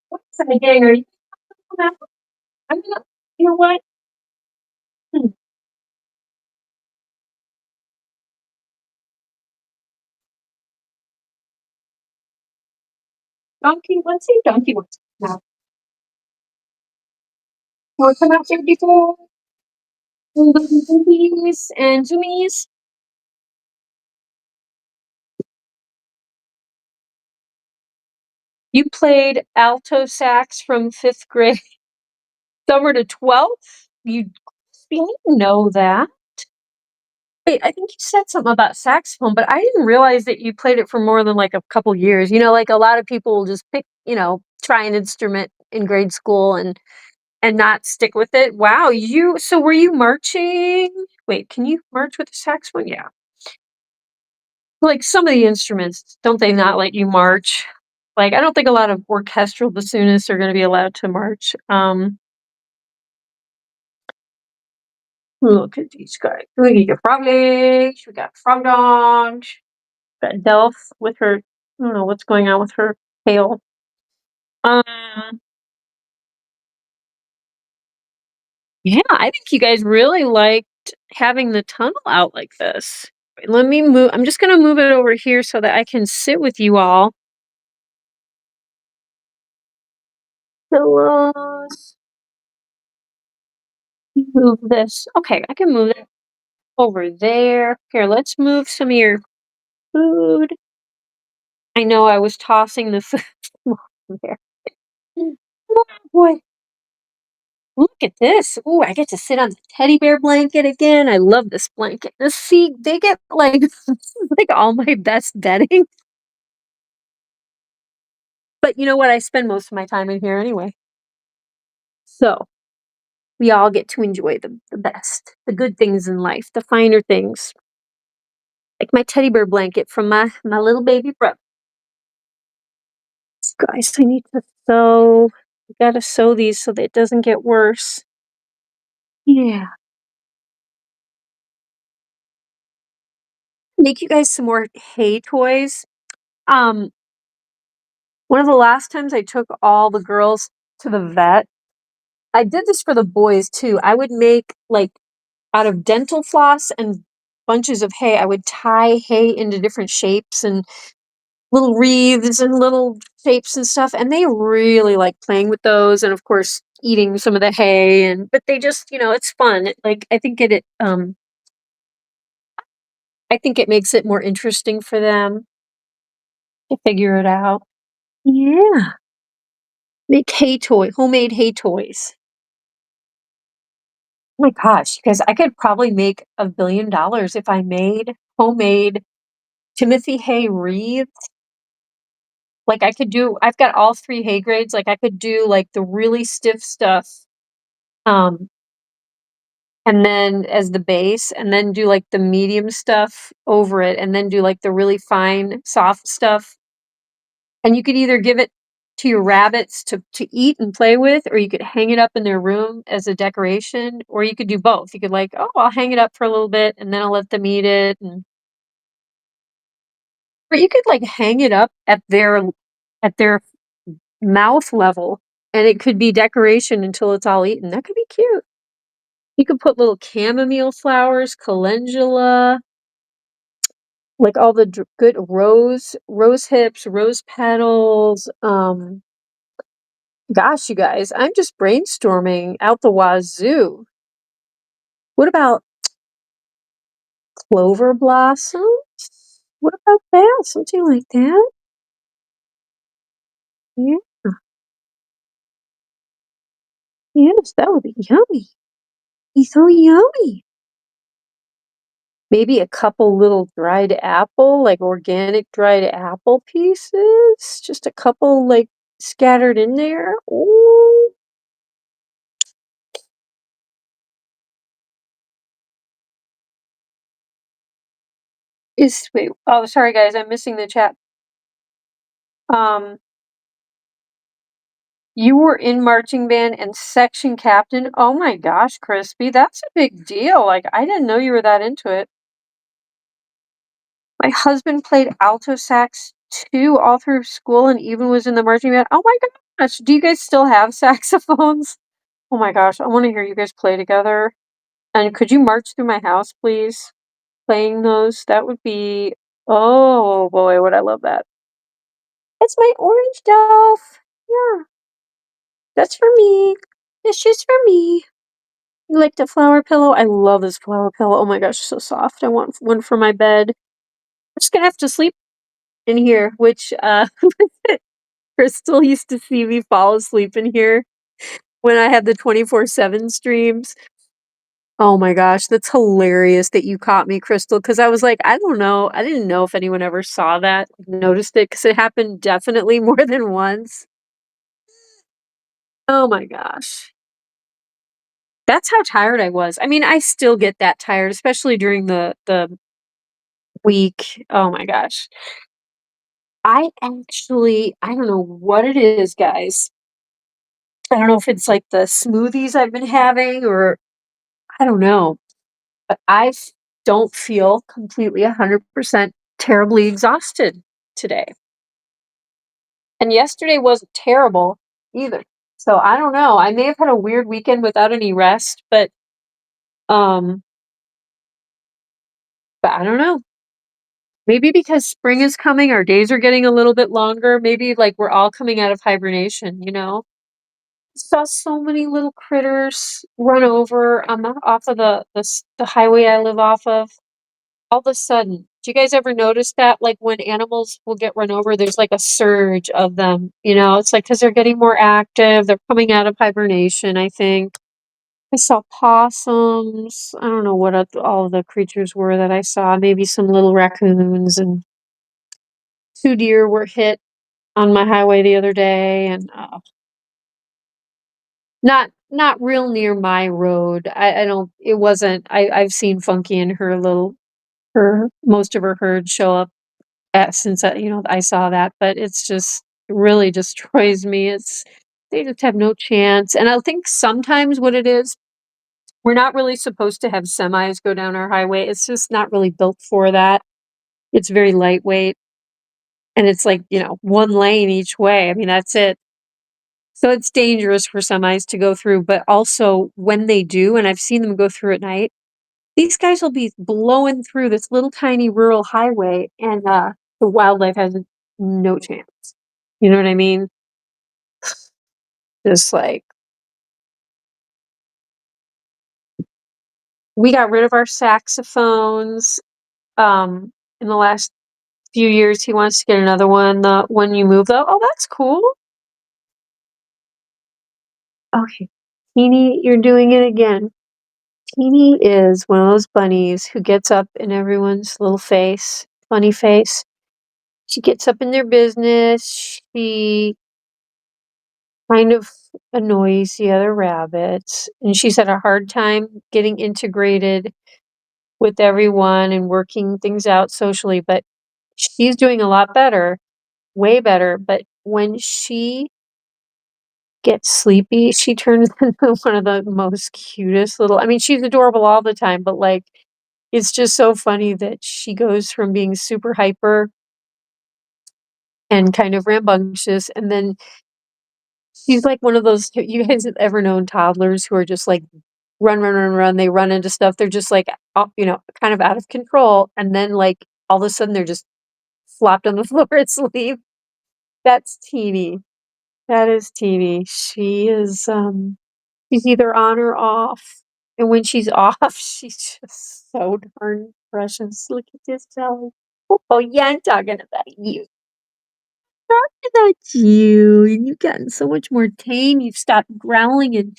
What's that gang? Are you I'm gonna, you know what? Hmm, Donkey, let's see if Donkey wants to come out. You want to come out here before zoomies and zoomies? You played alto sax from 5th grade summer to 12th? You didn't know that. Wait, I think you said something about saxophone, but I didn't realize that you played it for more than like a couple years. You know, like a lot of people will just pick, you know, try an instrument in grade school and not stick with it. Wow, so were you marching? Wait, can you march with a saxophone? Yeah. Like some of the instruments, don't they not let you march? Like I don't think a lot of orchestral bassoonists are going to be allowed to march. Look at these guys. We got frog legs, we got frog dogs. Got Delph with her. I don't know what's going on with her tail. Um, yeah, I think you guys really liked having the tunnel out like this. Let me move. I'm just gonna move it over here so that I can sit with you all. Pillows. Move this. Okay, I can move it over there. Here, let's move some of your food. I know I was tossing the food there. Oh boy. Look at this. Ooh, I get to sit on the teddy bear blanket again. I love this blanket. See, they get like this is like all my best bedding. But you know what? I spend most of my time in here anyway. So we all get to enjoy the best, the good things in life, the finer things. Like my teddy bear blanket from my little baby brother. Guys, I need to sew. I gotta sew these so that it doesn't get worse. Yeah. make you guys some more hay toys. Um, one of the last times I took all the girls to the vet, I did this for the boys too. I would make like out of dental floss and bunches of hay, I would tie hay into different shapes and little wreaths and little shapes and stuff. And they really like playing with those and of course eating some of the hay and but they just, it's fun. Like I think it makes it more interesting for them to figure it out. Yeah. Make homemade hay toys. Oh my gosh, because I could probably make $1 billion if I made homemade Timothy hay wreaths. Like I've got all three hay grades. Like I could do like the really stiff stuff, um, and then as the base, and then do like the medium stuff over it, and then do like the really fine, soft stuff. And you could either give it to your rabbits to eat and play with, or you could hang it up in their room as a decoration, or you could do both. You could like, oh, I'll hang it up for a little bit and then I'll let them eat it. Or you could like hang it up at their mouth level and it could be decoration until it's all eaten. That could be cute. You could put little chamomile flowers, calendula, like all the good rose hips, rose petals. Gosh, you guys, I'm just brainstorming out the wazoo. What about clover blossoms? What about that? Something like that? Yeah, yes, that would be yummy. Be so yummy. Maybe a couple little dried apple, like organic dried apple pieces. Just a couple, like scattered in there. Ooh. Wait. Oh, sorry guys, I'm missing the chat. Um, you were in marching band and section captain. Oh my gosh, Crispy, that's a big deal. Like I didn't know you were that into it. My husband played alto sax too all through school and even was in the marching band. Oh my gosh, do you guys still have saxophones? Oh my gosh, I want to hear you guys play together. And could you march through my house, please? Playing those, that would be, oh boy, would I love that. It's my orange Delph. Yeah, that's for me. It's just for me. You like the flower pillow? I love this flower pillow. Oh my gosh, so soft. I want one for my bed. I'm just gonna have to sleep in here, which Crystal used to see me fall asleep in here when I had the 24/7 streams. Oh my gosh, that's hilarious that you caught me, Crystal, because I was like, I don't know. I didn't know if anyone ever saw that, noticed it, because it happened definitely more than once. Oh my gosh. That's how tired I was. I mean, I still get that tired, especially during the week. Oh my gosh. I don't know what it is, guys. I don't know if it's like the smoothies I've been having or I don't know, but don't feel completely 100% terribly exhausted today. And yesterday wasn't terrible either. So I don't know. I may have had a weird weekend without any rest, um but I don't know. Maybe because spring is coming, our days are getting a little bit longer. Maybe like we're all coming out of hibernation. Saw so many little critters run over. I'm not off of the highway I live off of. All of a sudden, do you guys ever notice that? Like when animals will get run over, there's like a surge of them. It's like because they're getting more active. They're coming out of hibernation, I think. I saw possums. I don't know what all of the creatures were that I saw. Maybe some little raccoons and two deer were hit on my highway the other day, and not real near my road. I don't. It wasn't. I've seen Funky and her most of her herd show up since I saw that, but it's just it really destroys me. They just have no chance, and I think sometimes what it is, we're not really supposed to have semis go down our highway. It's just not really built for that. It's very lightweight, and it's like, 1 lane each way. I mean, that's it. So it's dangerous for semis to go through, but also when they do, and I've seen them go through at night, these guys will be blowing through this little tiny rural highway, and, the wildlife has no chance. You know what I mean? Just like we got rid of our saxophones, in the last few years. He wants to get another one, the When You Move, though. Oh, that's cool. Okay. Teeny, you're doing it again. Teeny is one of those bunnies who gets up in everyone's little face, funny face. She gets up in their business. She kind of annoys the other rabbits, and she's had a hard time getting integrated with everyone and working things out socially, but she's doing a lot better, way better. But when she gets sleepy, she turns into one of the most cutest little, I mean, she's adorable all the time, but like it's just so funny that she goes from being super hyper and kind of rambunctious, and then she's like one of those, you guys have ever known toddlers who are just like run, run, run, run, they run into stuff, they're just like, kind of out of control, and then, like, all of a sudden, they're just flopped on the floor asleep. That's Teeny. That is Teeny. She is, she's either on or off, and when she's off, she's just so darn precious. Look at this belly. Oh, yeah, I'm talking about you. Talking about you, and you've gotten so much more tame, you've stopped growling, and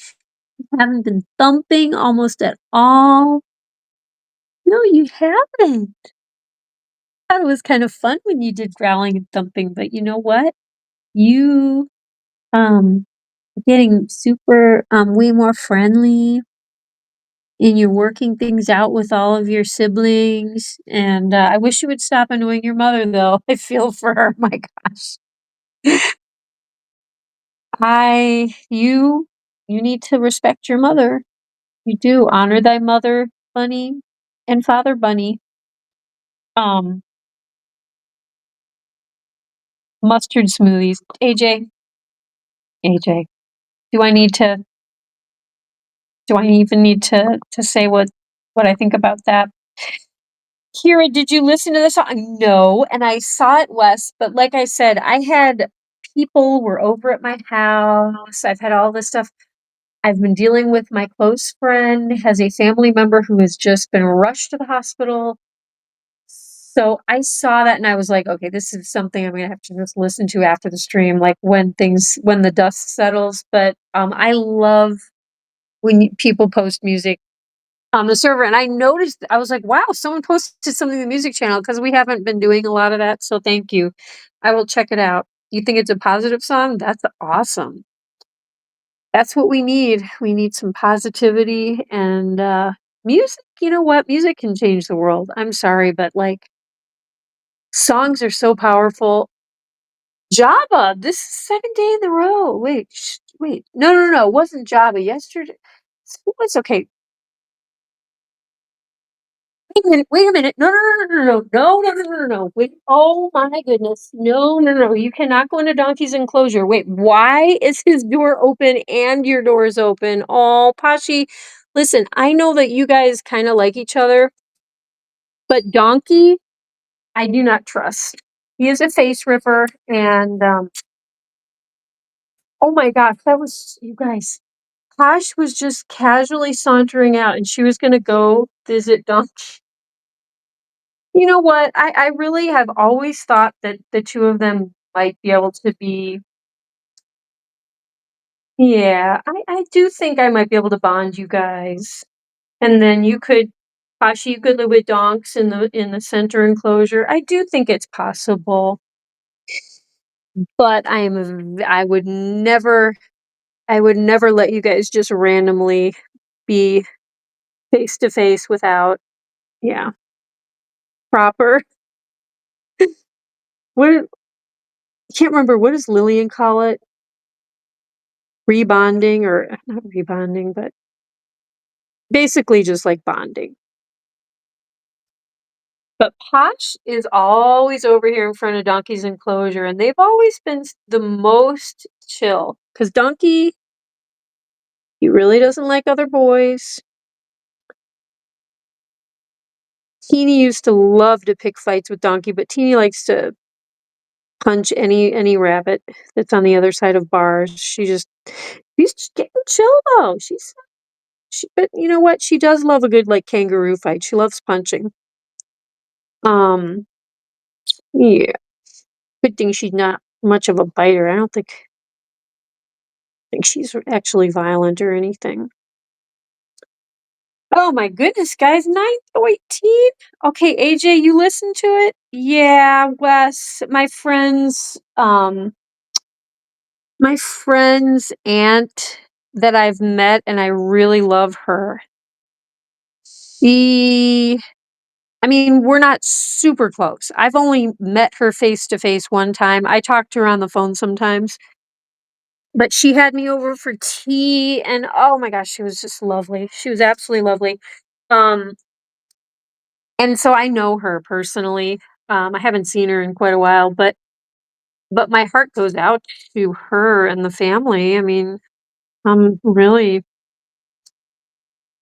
you haven't been thumping almost at all. No, you haven't. I thought it was kind of fun when you did growling and thumping, but you know what? You, um, getting super, way more friendly, and you're working things out with all of your siblings, and, I wish you would stop annoying your mother, though. I feel for her, my gosh. I you need to respect your mother. You do. Honor thy mother bunny and father bunny. Um, Mustard smoothies. AJ, do I need to do I even need to say what I think about that? Kira, did you listen to the song? No, and I saw it, Wes, but like I said, I had people were over at my house. I've had all this stuff. I've been dealing with my close friend, has a family member who has just been rushed to the hospital. So I saw that and I was like, okay, this is something I'm gonna have to just listen to after the stream, like when the dust settles. But I love when people post music on the server, and I noticed, I was like, wow, someone posted something in the music channel because we haven't been doing a lot of that. So thank you. I will check it out. You think it's a positive song? That's awesome. That's what we need. We need some positivity and music. You know what? Music can change the world. I'm sorry, but like songs are so powerful. Jabba, this is second day in a row. Wait, wait. No, no, no. It wasn't Jabba. Yesterday. It was okay. Wait a minute. Wait a minute. No, no, no, no, no, no, no, no, no, no, no. Wait. Oh my goodness. No, no, no. You cannot go into Donkey's enclosure. Wait, why is his door open and your door is open? Oh, Pashi. Listen, I know that you guys kind of like each other, but Donkey, I do not trust. He is a face ripper, and oh my gosh, that was you guys. Posh was just casually sauntering out, and she was gonna go visit Donkey. You know what? I really have always thought that the two of them might be able to be. Yeah, I do think I might be able to bond you guys, and then Posh, you could live with Donks in the center enclosure. I do think it's possible, but I would never let you guys just randomly be face to face without, yeah, proper. What I can't remember, what does Lillian call it? Rebonding, or not rebonding, but basically just like bonding. But Posh is always over here in front of Donkey's enclosure, and they've always been the most chill. Because Donkey, he really doesn't like other boys. Teeny used to love to pick fights with Donkey, but Teeny likes to punch any rabbit that's on the other side of bars. She's just getting chill though. But you know what? She does love a good like kangaroo fight. She loves punching. Um, yeah. Good thing she's not much of a biter. I don't think she's actually violent or anything. Oh my goodness, guys, 9:18. Okay, AJ, you listen to it? Yeah, Wes, my friend's aunt that I've met and I really love her. I mean, we're not super close. I've only met her face to face one time. I talk to her on the phone sometimes. But she had me over for tea and oh my gosh, she was just lovely. She was absolutely lovely. Um, and so I know her personally. I haven't seen her in quite a while, but my heart goes out to her and the family. I mean, really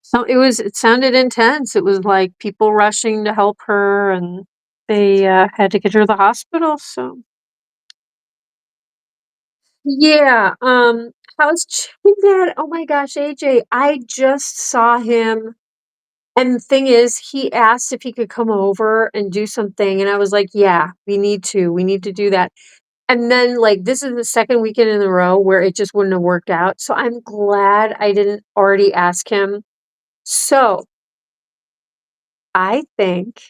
so it sounded intense. It was like people rushing to help her and they had to get her to the hospital. So yeah, how's Chicken Dad? Oh my gosh, AJ, I just saw him. And the thing is, he asked if he could come over and do something, and I was like, "Yeah, we need to. We need to do that." And then, like, this is the second weekend in a row where it just wouldn't have worked out. So I'm glad I didn't already ask him. So I think,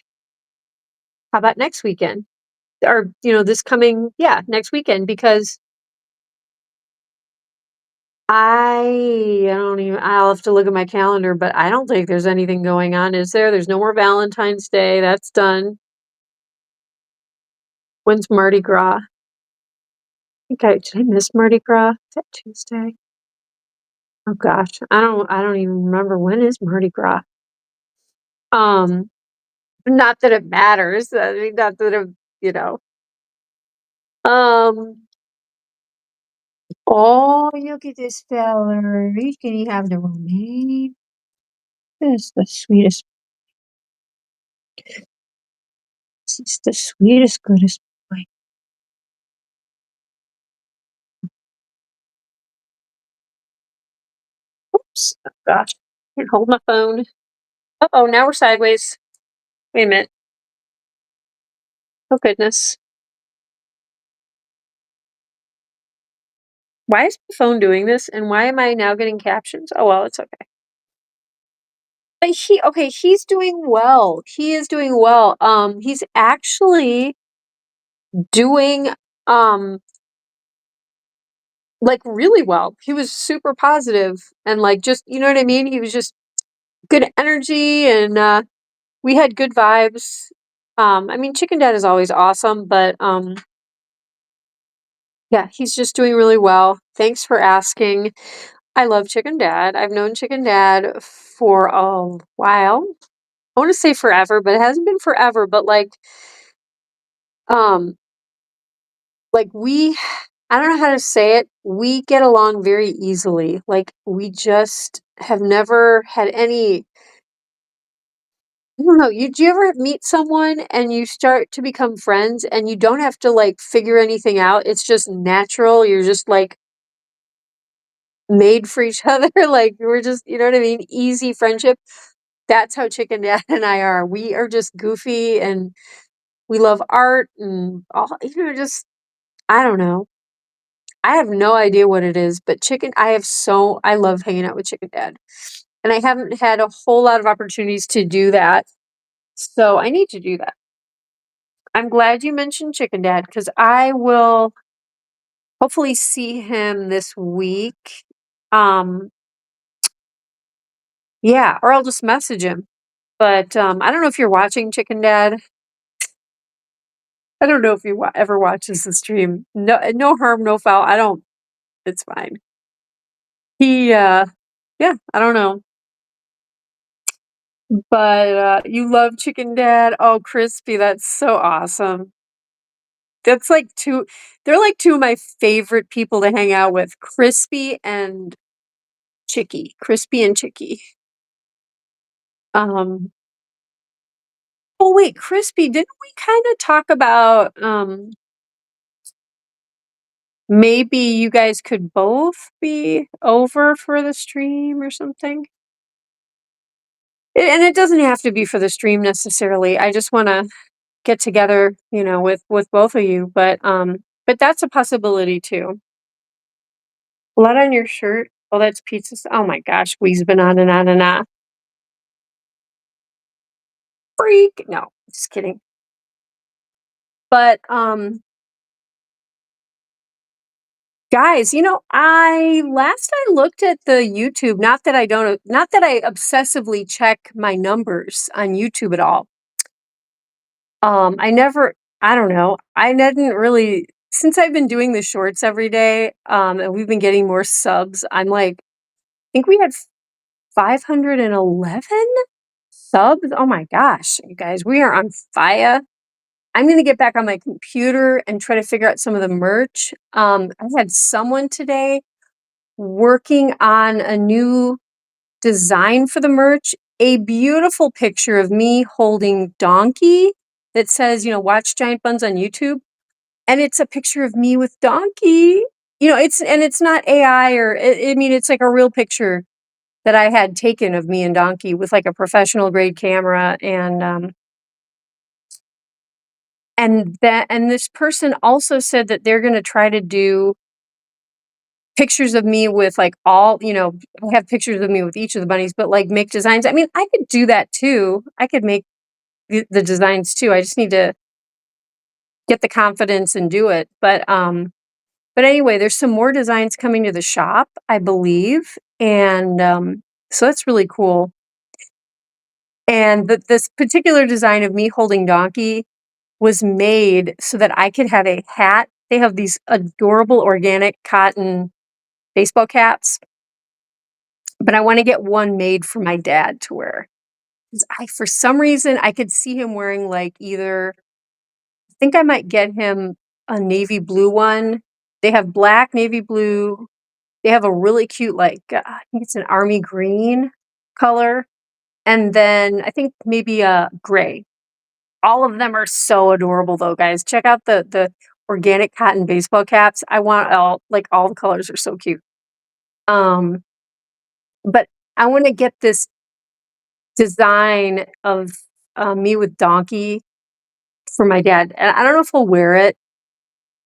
how about next weekend? Or, this coming, yeah, next weekend, because I don't even, I'll have to look at my calendar, but I don't think there's anything going on, is there? There's no more Valentine's Day. That's done. When's Mardi Gras? Okay, did I miss Mardi Gras? Is that Tuesday? Oh gosh, I don't even remember when is Mardi Gras. Um, Not that it matters. I mean, not that it, you know. Um, oh, look at this feller. He's gonna have the romaine. That's the sweetest. He's the sweetest, goodest boy. Oops. Oh gosh. Can't hold my phone. Uh-oh, now we're sideways. Wait a minute. Oh goodness. Why is my phone doing this? And why am I now getting captions? Oh well, it's okay. But he's doing well. He is doing well. He's actually doing um like really well. He was super positive and like just you know what I mean? He was just good energy and we had good vibes. I mean Chicken Dad is always awesome, but yeah, he's just doing really well. Thanks for asking. I love Chicken Dad. I've known Chicken Dad for a while. I want to say forever, but it hasn't been forever, but um like we I don't know how to say it. We get along very easily. Like we just have never had any I don't know. Do you ever meet someone and you start to become friends and you don't have to like figure anything out? It's just natural. You're just like made for each other. Like we're just, you know what I mean? Easy friendship. That's how Chicken Dad and I are. We are just goofy and we love art and all, just I don't know. I have no idea what it is, but I love hanging out with Chicken Dad. And I haven't had a whole lot of opportunities to do that. So I need to do that. I'm glad you mentioned Chicken Dad because I will hopefully see him this week. Um, yeah, or I'll just message him. But I don't know if you're watching Chicken Dad. I don't know if he ever watches the stream. No harm, no foul. I don't. It's fine. He, yeah, I don't know. But, you love Chicken Dad? Oh, Crispy, that's so awesome. That's like 2 they're like 2 of my favorite people to hang out with, Crispy and Chicky. Crispy and Chicky. Um, oh, wait, Crispy, didn't we kinda talk about, maybe you guys could both be over for the stream or something? And it doesn't have to be for the stream necessarily, I just wanna get together, with both of you, but that's a possibility too. Blood on your shirt? Oh, that's pizza oh my gosh, we's been on and on and on. Freak! No, just kidding. But, guys, I looked at the YouTube, not that I obsessively check my numbers on YouTube at all. I never I don't know, I didn't really since I've been doing the shorts every day, and we've been getting more subs, I'm like I think we had 511 subs? Oh my gosh, you guys, we are on fire. I'm gonna get back on my computer and try to figure out some of the merch. I had someone today working on a new design for the merch, a beautiful picture of me holding Donkey that says, "Watch Giant Buns on YouTube," and it's a picture of me with Donkey. It's not AI or I mean, it's like a real picture that I had taken of me and Donkey with, like, a professional grade camera, and this person also said that they're gonna try to do pictures of me with, like, I have pictures of me with each of the bunnies, but, like, make designs. I mean, I could do that too. I could make the designs too. I just need to get the confidence and do it. But anyway, there's some more designs coming to the shop, I believe, and, so that's really cool. And this particular design of me holding Donkey was made so that I could have a hat. They have these adorable organic cotton baseball caps, but I wanna get one made for my dad to wear. 'Cause for some reason, I could see him wearing, like, either I think I might get him a navy blue one. They have black, navy blue. They have a really cute, like, I think it's an army green color, and then I think maybe a gray. All of them are so adorable though, guys. Check out the organic cotton baseball caps. I want all the colors are so cute. Um, but I wanna get this design of, me with Donkey for my dad, and I don't know if he'll wear it,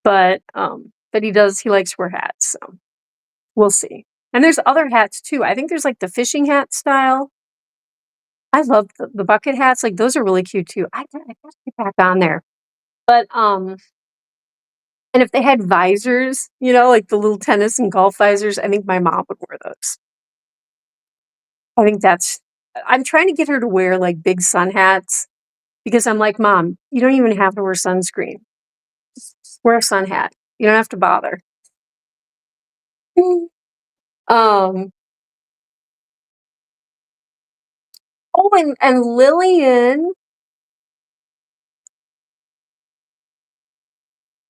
but he likes to wear hats, so we'll see. And there's other hats too. I think there's, like, the fishing hat style. I love the bucket hats, like, those are really cute too. I gotta get back on there. But, and if they had visors, like the little tennis and golf visors, I think my mom would wear those. I think that's I'm trying to get her to wear, like, big sun hats because I'm like, "Mom, you don't even have to wear sunscreen. Just wear a sun hat. You don't have to bother." Um, oh, and Lillian,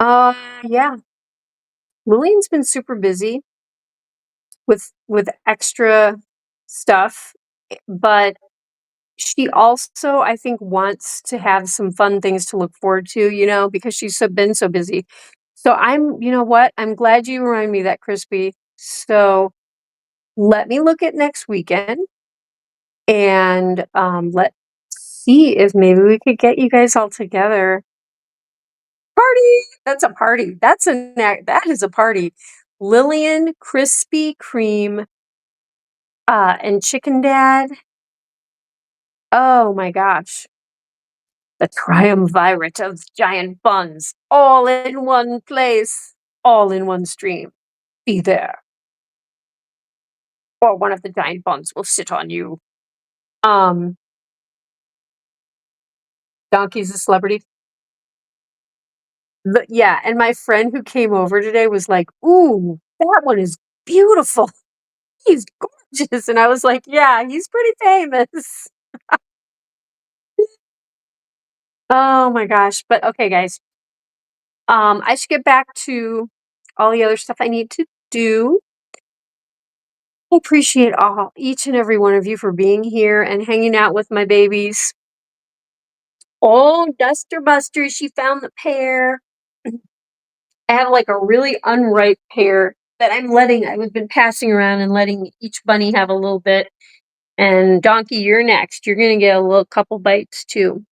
yeah, Lillian's been super busy with extra stuff, but she also, I think, wants to have some fun things to look forward to, because she's been so busy. So you know what? I'm glad you reminded me of that, Crispy. So let me look at next weekend and let's see if maybe we could get you guys all together. Party! That's a party. That is a party. Lillian, Krispy Kreme, and Chicken Dad. Oh my gosh. The triumvirate of giant buns, all in one place, all in one stream. Be there, or one of the giant buns will sit on you. Um, Donkey's a celebrity. Yeah, and my friend who came over today was like, "Ooh, that one is beautiful. He's gorgeous," and I was like, "Yeah, he's pretty famous." Oh my gosh. But okay, guys. I should get back to all the other stuff I need to do. I appreciate each and every one of you for being here and hanging out with my babies. Oh, Duster Buster, she found the pear. I have like a really unripe pear that I've been passing around and letting each bunny have a little bit. And Donkey, you're next. You're gonna get a little couple bites too.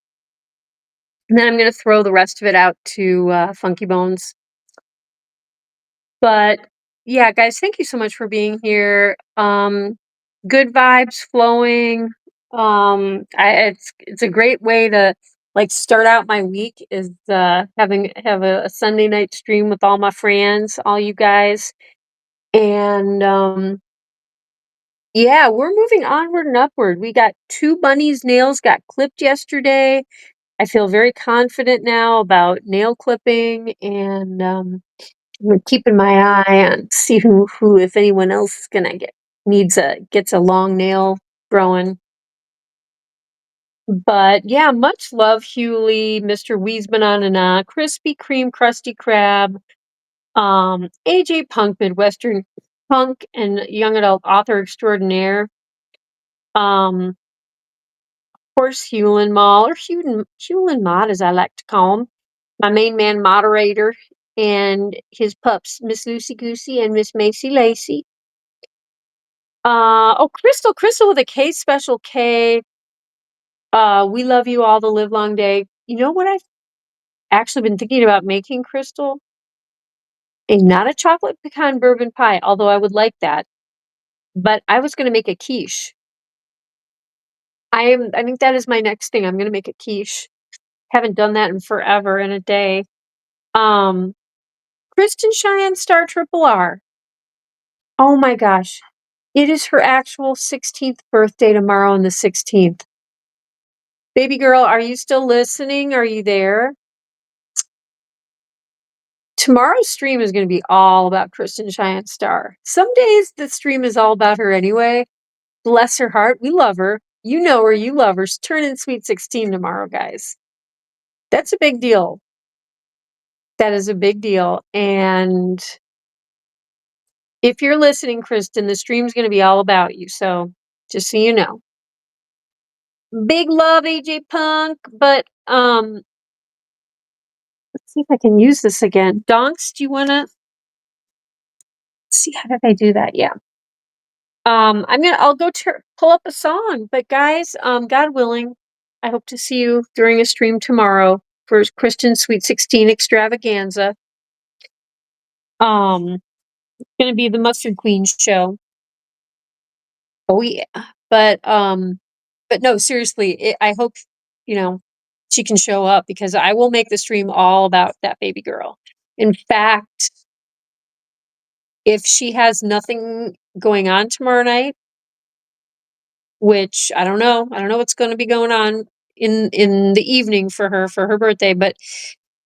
And then I'm gonna throw the rest of it out to Funky Bones. But yeah, guys, thank you so much for being here. Good vibes flowing. It's a great way to like start out my week is have a Sunday night stream with all my friends, all you guys. And yeah, we're moving onward and upward. We got 2 bunnies' nails got clipped yesterday. I feel very confident now about nail clipping, and I'm keeping my eye on see who if anyone else is gonna gets a long nail growing. But yeah, much love, Hewley, Mr. Weesmananana, Krispy Kreme, Krusty Krab, AJ Punk, Midwestern Punk, and young adult author extraordinaire. Of course, Hewlin Mall, or Hewlin Mod, as I like to call him. My main man moderator and his pups, Miss Lucy Goosey and Miss Macy Lacey. Oh, Crystal with a K, special K. We love you all the live long day. You know what I've actually been thinking about making, Crystal? Not a chocolate pecan bourbon pie, although I would like that. But I was going to make a quiche. I think that is my next thing. I'm going to make a quiche. Haven't done that in forever and a day. Kristen Cheyenne Star Triple R. Oh my gosh. It is her actual 16th birthday tomorrow on the 16th. Baby girl, are you still listening? Are you there? Tomorrow's stream is going to be all about Kristen Cheyenne Star. Some days the stream is all about her anyway. Bless her heart. We love her. You know her. You love her. She's turning sweet 16 tomorrow, guys. That's a big deal. That is a big deal. And if you're listening, Kristen, the stream's going to be all about you. So just so you know. Big love, AJ Punk. But let's see if I can use this again. Donks, do you want to see how did I do that? Yeah. I'll go pull up a song, but guys, God willing, I hope to see you during a stream tomorrow for Kristen Sweet 16 extravaganza. It's gonna be the Mustard Queen show. Oh yeah. But no, seriously, I hope, you know, she can show up because I will make the stream all about that baby girl. In fact, if she has nothing going on tomorrow night, which I don't know. I don't know what's going to be going on in the evening for her birthday, but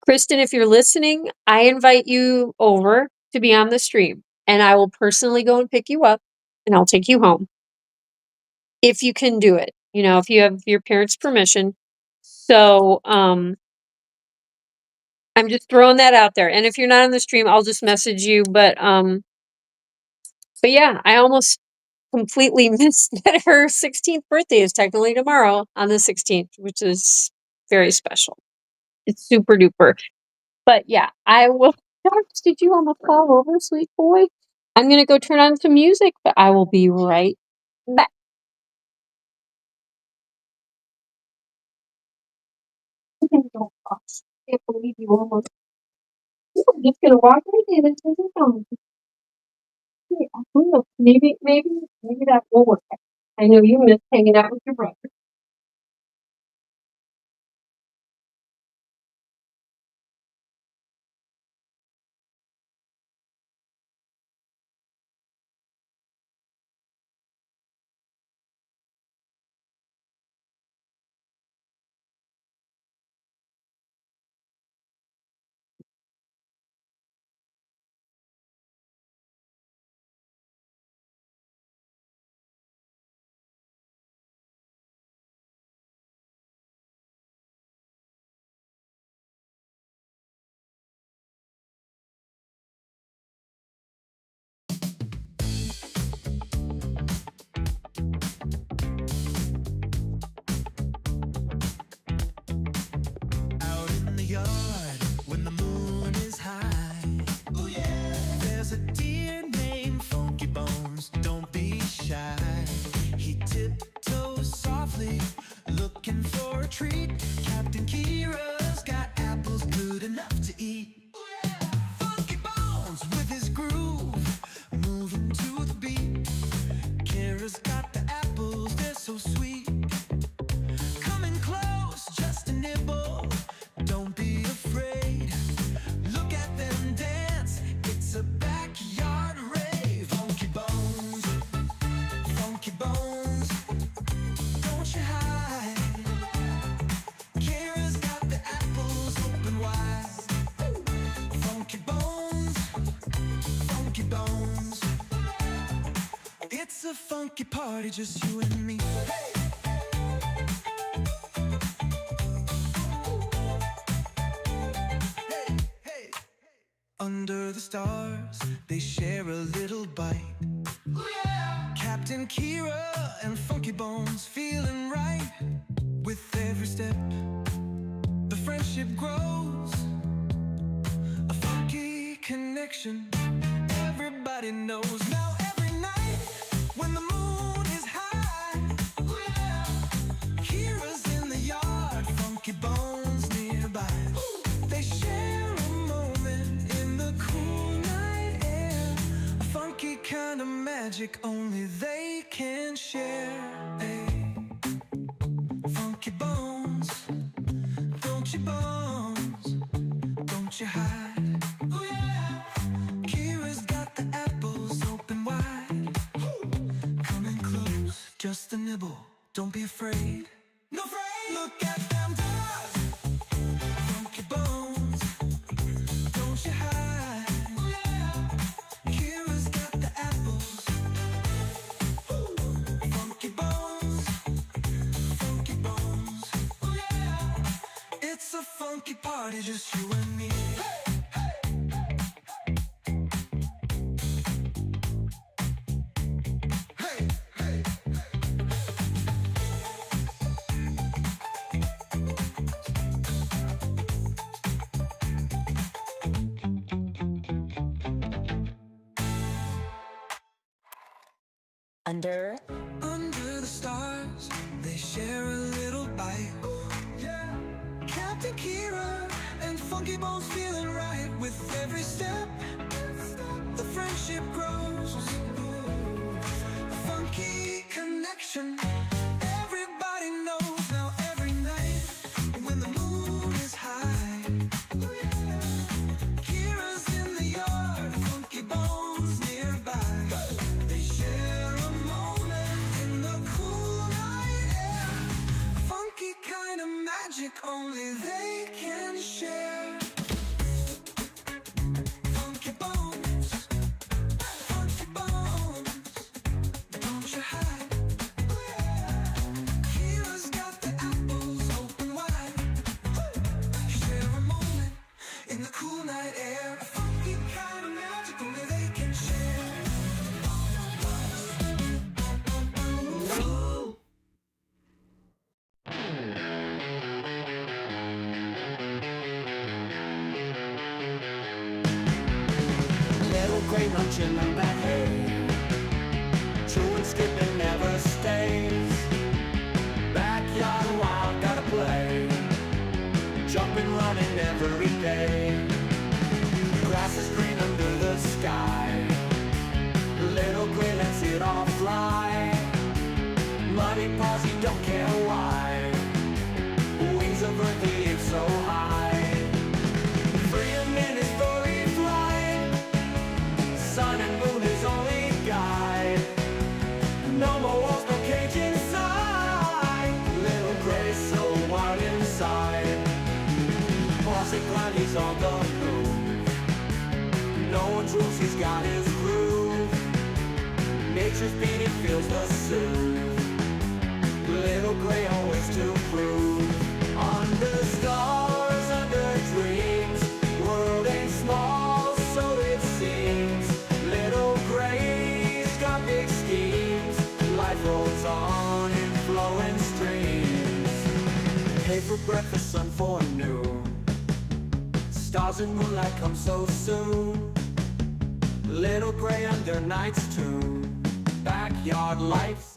Kristen, if you're listening, I invite you over to be on the stream and I will personally go and pick you up and I'll take you home. If you can do it, if you have your parents' permission. So, I'm just throwing that out there. And if you're not on the stream, I'll just message you, but yeah, I almost completely missed that her 16th birthday is technically tomorrow on the 16th, which is very special. It's super duper. But yeah, I will. Docs, did you almost fall over, sweet boy? I'm going to go turn on some music, but I will be right back. I can't believe you almost. I'm just going to walk right in and take it home. Yeah, who knows? Maybe that will work. I know you miss hanging out with your brother. treat. Captain Kira's got apples good enough to eat. Funky Bones with his groove, moving to the beat. Kira's got the apples, they're so sweet. Coming close, just a nibble, don't be afraid. Look at them dance, it's a backyard rave. Funky Bones, Funky Bones, don't you hide. Kira's got the apples open wide. Funky Bones, Funky Bones, it's a funky party, just you and me. Under the stars, they share a little bite. Captain Kira and Funky Bones feeling right. With every step, the friendship grows. A funky connection, everybody knows. Now every night, when the moon is high, Kira's in the yard, Funky Bones nearby. They share a moment in the cool night air. A funky kind of magic only they can share. Hey, Funky Bones, don't you bones, don't you hide. Oh yeah, Kira's got the apples open wide. Coming close, just a nibble, don't be afraid. No afraid. Look at them dogs, Funky Bones, don't you hide. Oh yeah, Kira's got the apples. Funky Bones, Funky Bones, oh yeah, it's a funky party, just you and me. Hey, hey, Under the stars, they share a little bite. Yeah, Captain Kira and Funky Bones feeling right. With every step, the friendship grows. A funky connection, everybody knows. Now every night, when the moon is high, Kira's in the yard, Funky Bones nearby. They share a moment in the cool night air. Funky kind of magic only they can share. Funky Bones, Funky Bones, don't you hide. Kira's got the apples open wide. Share a moment in the cool night air. A funky kind of magic only they can share. Little gray luncheon in the hay, chewing, skipping, never stays. Backyard wild, gotta play, jumping, running every day. Grass is green under the sky, little gray lets it all fly. Muddy paws, you don't care why, wings of earth, the aim so high. Freedom in his furry flight, sun and moon his only guide. No more walls, no cage inside, little gray so wild inside. Posh and Gwynnie's on the move, no one's rules, he's got his groove. Nature's beat, he feels the soothe, little gray always to prove. Under stars, under dreams, world ain't small, so it seems. Little gray's got big schemes, life rolls on in flowing streams. Hay for breakfast, sun for noon, stars and moonlight come so soon. Little gray under night's tune, backyard life